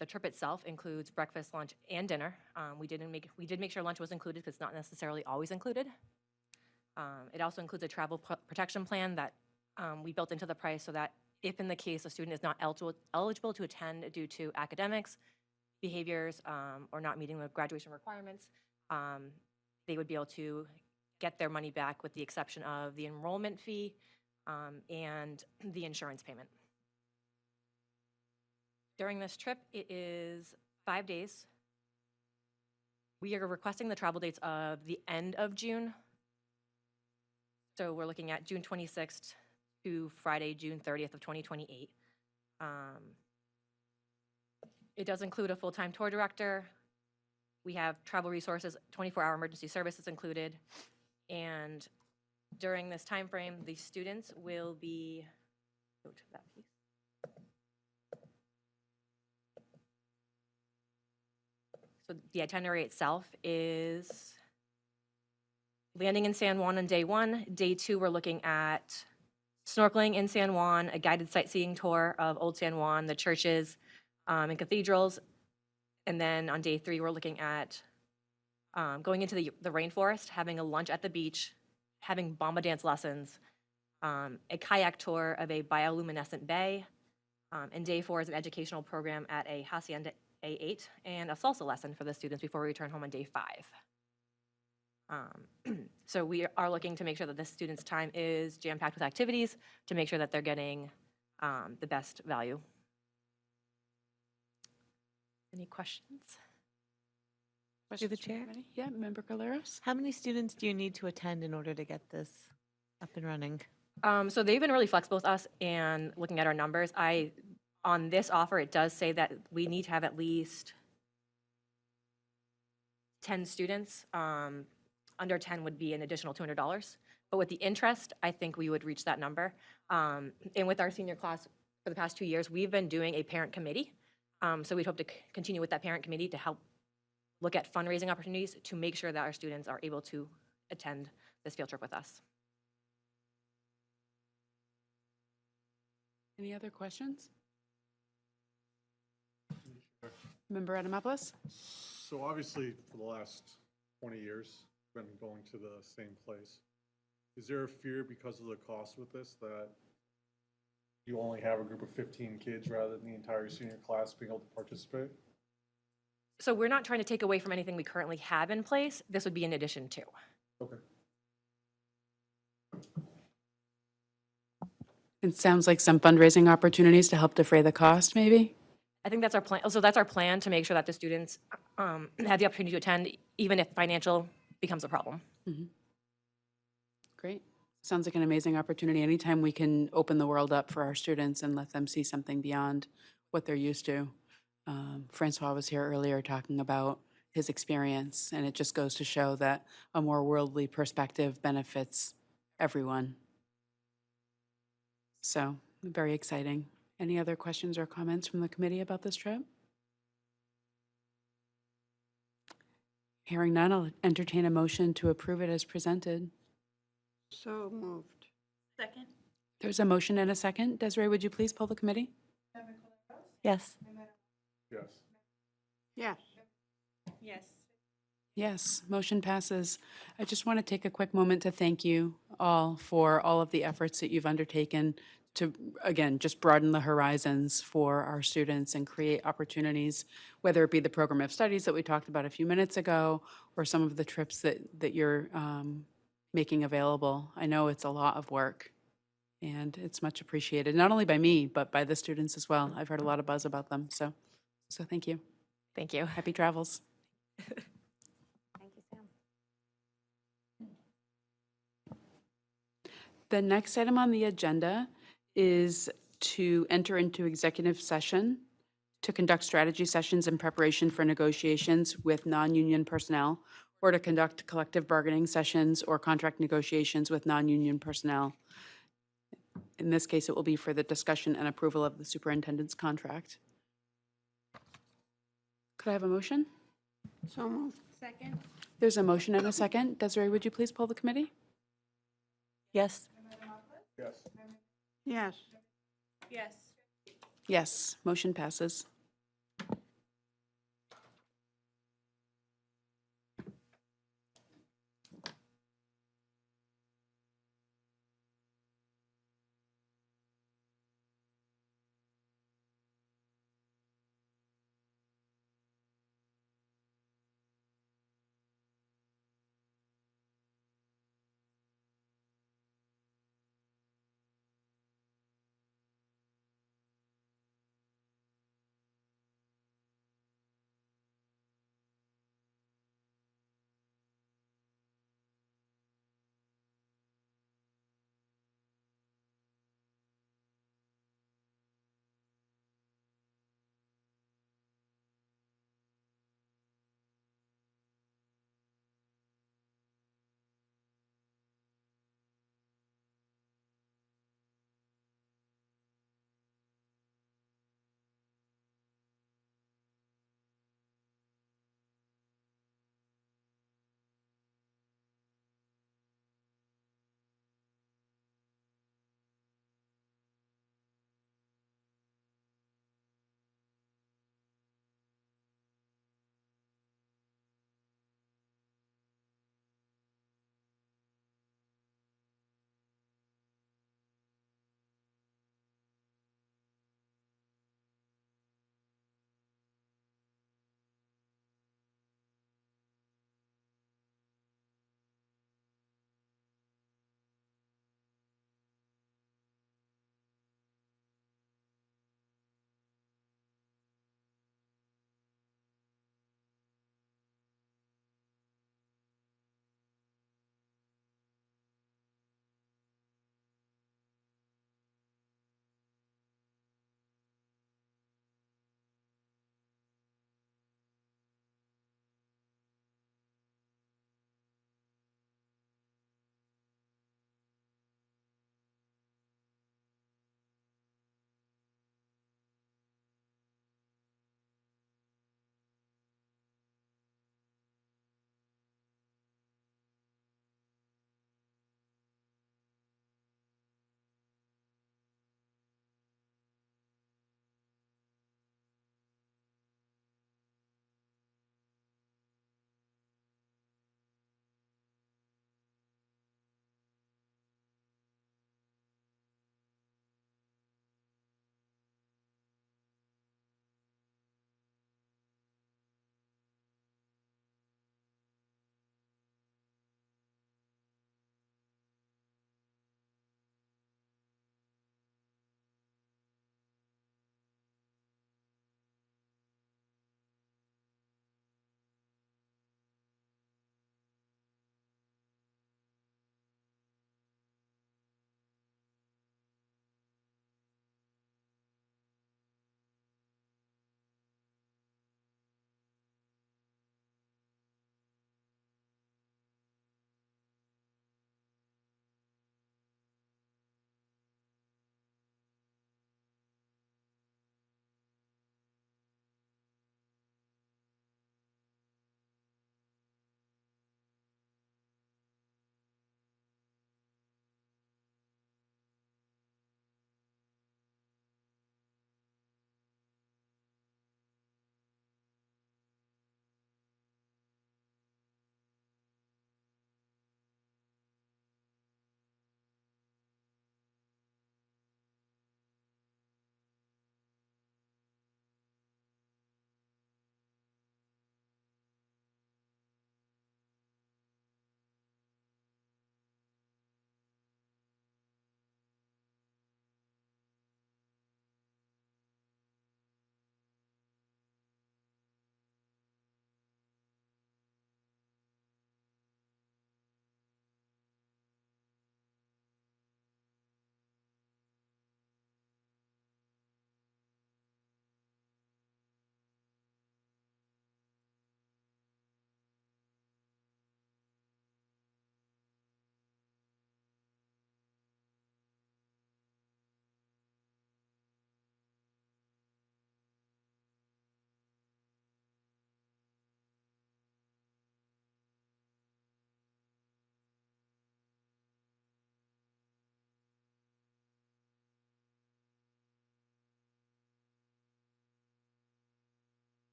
S11: The trip itself includes breakfast, lunch, and dinner. We did make sure lunch was included because it's not necessarily always included. It also includes a travel protection plan that we built into the price so that if in the case a student is not eligible to attend due to academics, behaviors, or not meeting the graduation requirements, they would be able to get their money back with the exception of the enrollment fee and the insurance payment. During this trip, it is 5 days. We are requesting the travel dates of the end of June. So we're looking at June 26th to Friday, June 30th of 2028. It does include a full-time tour director. We have travel resources, 24-hour emergency services included. And during this time frame, the students will be, go to that piece. So the itinerary itself is landing in San Juan on day 1. Day 2, we're looking at snorkeling in San Juan, a guided sightseeing tour of Old San Juan, the churches and cathedrals. And then on day 3, we're looking at going into the rainforest, having a lunch at the beach, having bomba dance lessons, a kayak tour of a bioluminescent bay, and day 4 is an educational program at a hacienda A8 and a salsa lesson for the students before we return home on day 5. So we are looking to make sure that the students' time is jam-packed with activities to make sure that they're getting the best value. Any questions?
S1: Questions
S12: the
S1: from
S12: chair?
S1: committee? Yeah, Member Caleros?
S12: How many students do you need to attend in order to get this up and running?
S11: So they've been really flexible with us and looking at our numbers. On this offer, it does say that we need to have at least 10 students. Under 10 would be an additional $200. But with the interest, I think we would reach that number. And with our senior class for the past 2 years, we've been doing a parent committee. So we'd hope to continue with that parent committee to help look at fundraising opportunities to make sure that our students are able to attend this field trip with us.
S1: Any other questions? Member Adamopoulos?
S2: So obviously, for the last 20 years, been going to the same place. Is there a fear because of the cost with this that you only have a group of 15 kids rather than the entire senior class being able to participate?
S11: So we're not trying to take away from anything we currently have in place. This would be in addition to.
S2: Okay.
S1: It sounds like some fundraising opportunities to help defray the cost, maybe?
S11: I think that's our plan. So that's our plan, to make sure that the students have the opportunity to attend, even if financial becomes a problem.
S1: Great. Sounds like an amazing opportunity. Anytime we can open the world up for our students and let them see something beyond what they're used to. Francois was here earlier talking about his experience, and it just goes to show that a more worldly perspective benefits everyone. So, very exciting. Any other questions or comments from the committee about this trip? Hearing none, I'll entertain a motion to approve it as presented.
S3: So moved. Second?
S1: There's a motion and a second. Desiree, would you please poll the committee?
S12: Yes.
S2: Yes.
S3: Yes. Yes.
S1: Yes, motion passes. I just want to take a quick moment to thank you all for all of the efforts that you've undertaken to, again, just broaden the horizons for our students and create opportunities, whether it be the program of studies that we talked about a few minutes ago or some of the trips that you're making available. I know it's a lot of work, and it's much appreciated, not only by me, but by the students as well. I've heard a lot of buzz about them, so thank you.
S11: Thank you.
S1: Happy travels.
S4: Thank you, Sam.
S1: The next item on the agenda is to enter into executive session to conduct strategy sessions in preparation for negotiations with non-union personnel, or to conduct collective bargaining sessions or contract negotiations with non-union personnel. In this case, it will be for the discussion and approval of the superintendent's contract. Could I have a motion?
S3: So moved. Second.
S1: There's a motion and a second. Desiree, would you please poll the committee?
S12: Yes.
S2: Yes.
S3: Yes. Yes.
S1: Yes, motion passes.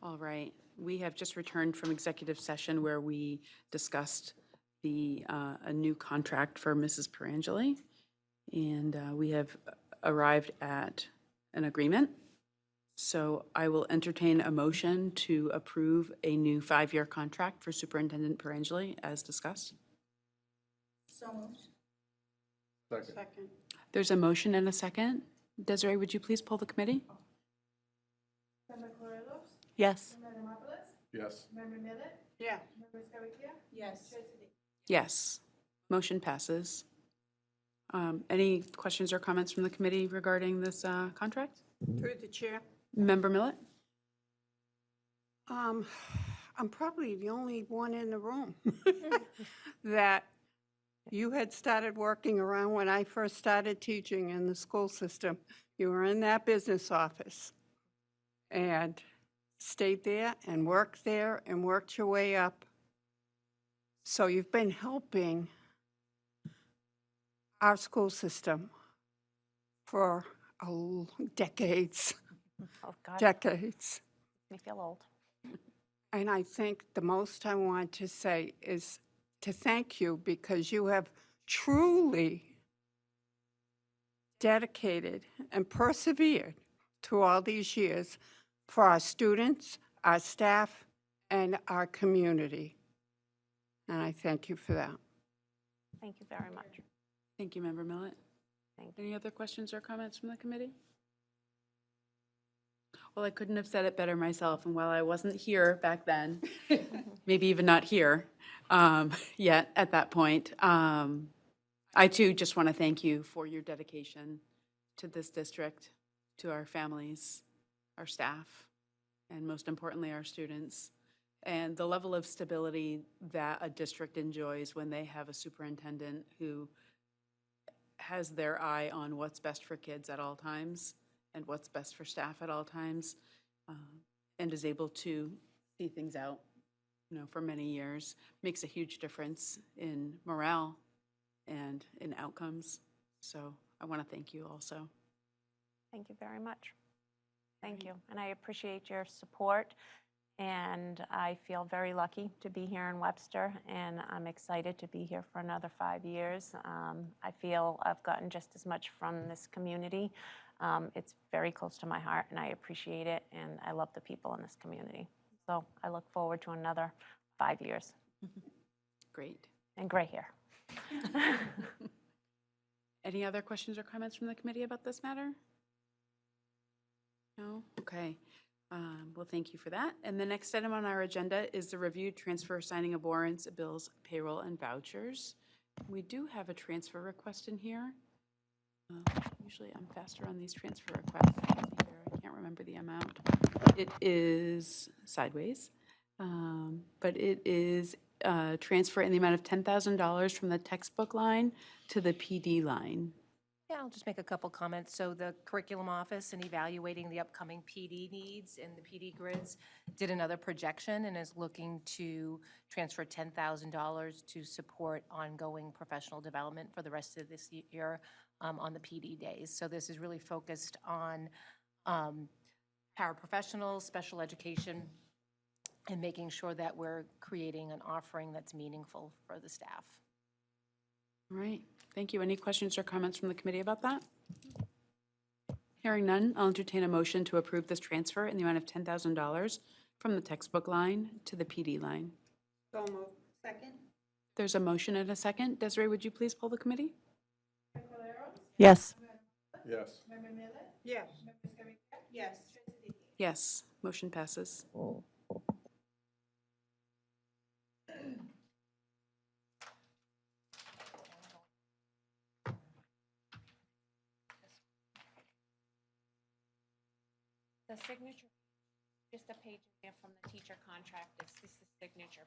S1: All right, we have just returned from executive session where we discussed a new contract for Mrs. Perangeli. And we have arrived at an agreement. So I will entertain a motion to approve a new 5-year contract for Superintendent Perangeli as discussed.
S2: Second.
S1: There's a motion and a second. Desiree, would you please poll the committee?
S12: Yes.
S2: Yes.
S3: Yeah.
S10: Yes.
S1: Yes. Motion passes. Any questions or comments from the committee regarding this contract?
S3: Through the chair.
S1: Member Millet?
S3: I'm probably the only one in the room that you had started working around when I first started teaching in the school system. You were in that business office and stayed there and worked there and worked your way up. So you've been helping our school system for decades,
S4: Oh, God,
S3: decades.
S4: makes me feel old.
S3: And I think the most I want to say is to thank you because you have truly dedicated and persevered through all these years for our students, our staff, and our community. And I thank you for that.
S4: Thank you very much.
S1: Thank you, Member Millet.
S4: Thank you.
S1: Any other questions or comments from the committee? Well, I couldn't have said it better myself, and while I wasn't here back then, maybe even not here yet at that point, I too just want to thank you for your dedication to this district, to our families, our staff, and most importantly, our students, and the level of stability that a district enjoys when they have a superintendent who has their eye on what's best for kids at all times and what's best for staff at all times, and is able to see things out, for many years, makes a huge difference in morale and in outcomes. So I want to thank you also.
S4: Thank you very much. Thank you. And I appreciate your support. And I feel very lucky to be here in Webster, and I'm excited to be here for another 5 years. I feel I've gotten just as much from this community. It's very close to my heart, and I appreciate it, and I love the people in this community. So I look forward to another 5 years.
S1: Great.
S4: And gray hair.
S1: Any other questions or comments from the committee about this matter? No? Okay. Well, thank you for that. And the next item on our agenda is the review, transfer, signing of warrants, bills, payroll, and vouchers. We do have a transfer request in here. Usually I'm faster on these transfer requests. Let's see here. I can't remember the amount. It is sideways, but it is transfer in the amount of $10,000 from the textbook line to the PD line.
S7: Yeah, I'll just make a couple comments. So the curriculum office and evaluating the upcoming PD needs and the PD grids did another projection and is looking to transfer $10,000 to support ongoing professional development for the rest of this year on the PD days. So this is really focused on paraprofessionals, special education, and making sure that we're creating an offering that's meaningful for the staff.
S1: All right, thank you. Any questions or comments from the committee about that? Hearing none, I'll entertain a motion to approve this transfer in the amount of $10,000 from the textbook line to the PD line.
S3: So moved. Second?
S1: There's a motion and a second. Desiree, would you please poll the committee?
S12: Yes.
S2: Yes.
S3: Yes. Yes.
S1: Yes, motion passes.
S4: The signature, just a page in there from the teacher contract, it's just the signature page.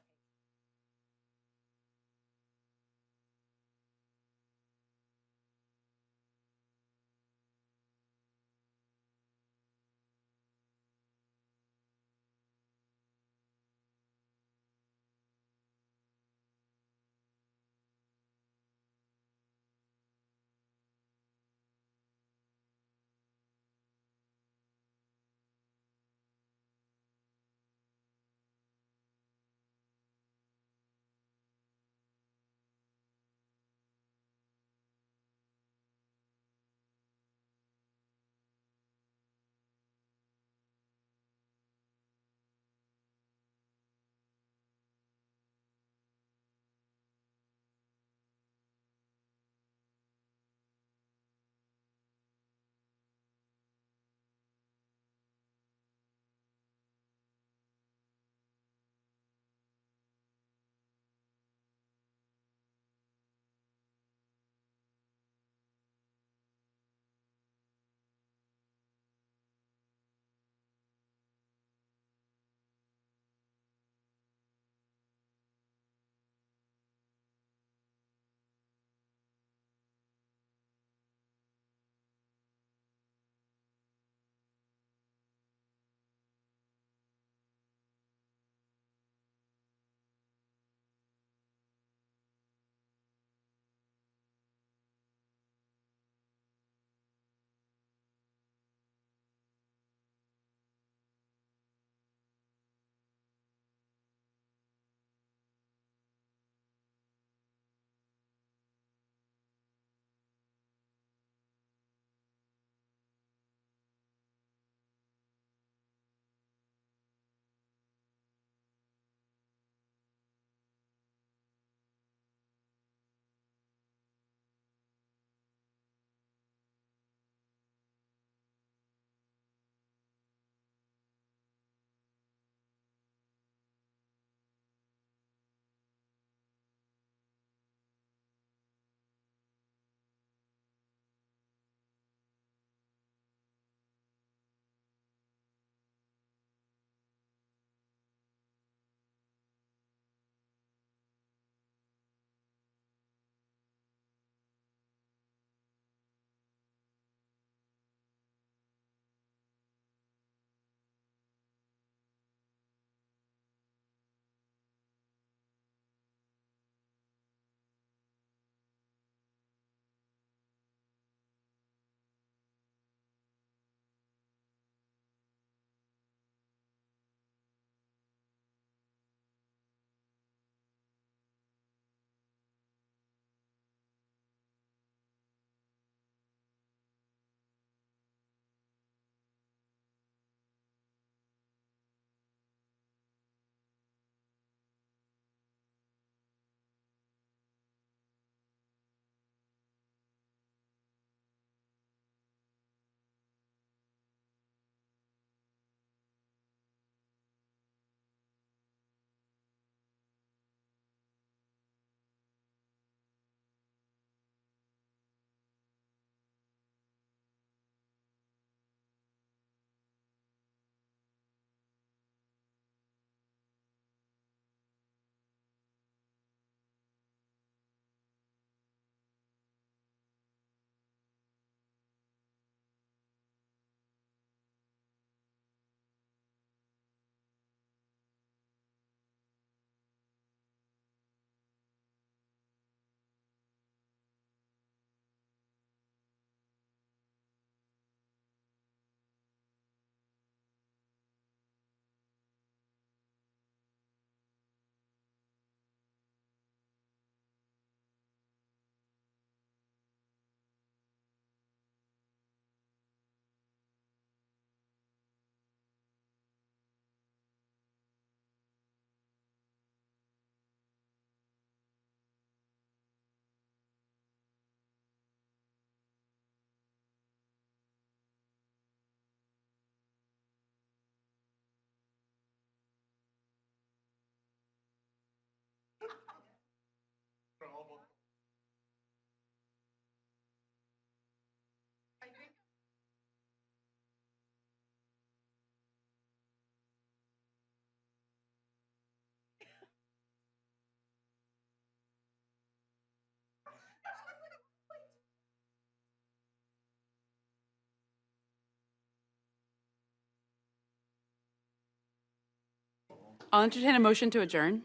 S1: I'll entertain a motion to adjourn.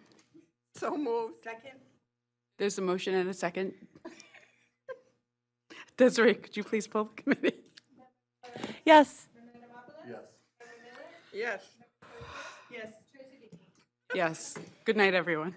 S3: So moved. Second?
S1: There's a motion and a second. Desiree, could you please pull the committee?
S12: Yes.
S2: Yes.
S3: Yes. Yes.
S1: Yes. Good night, everyone.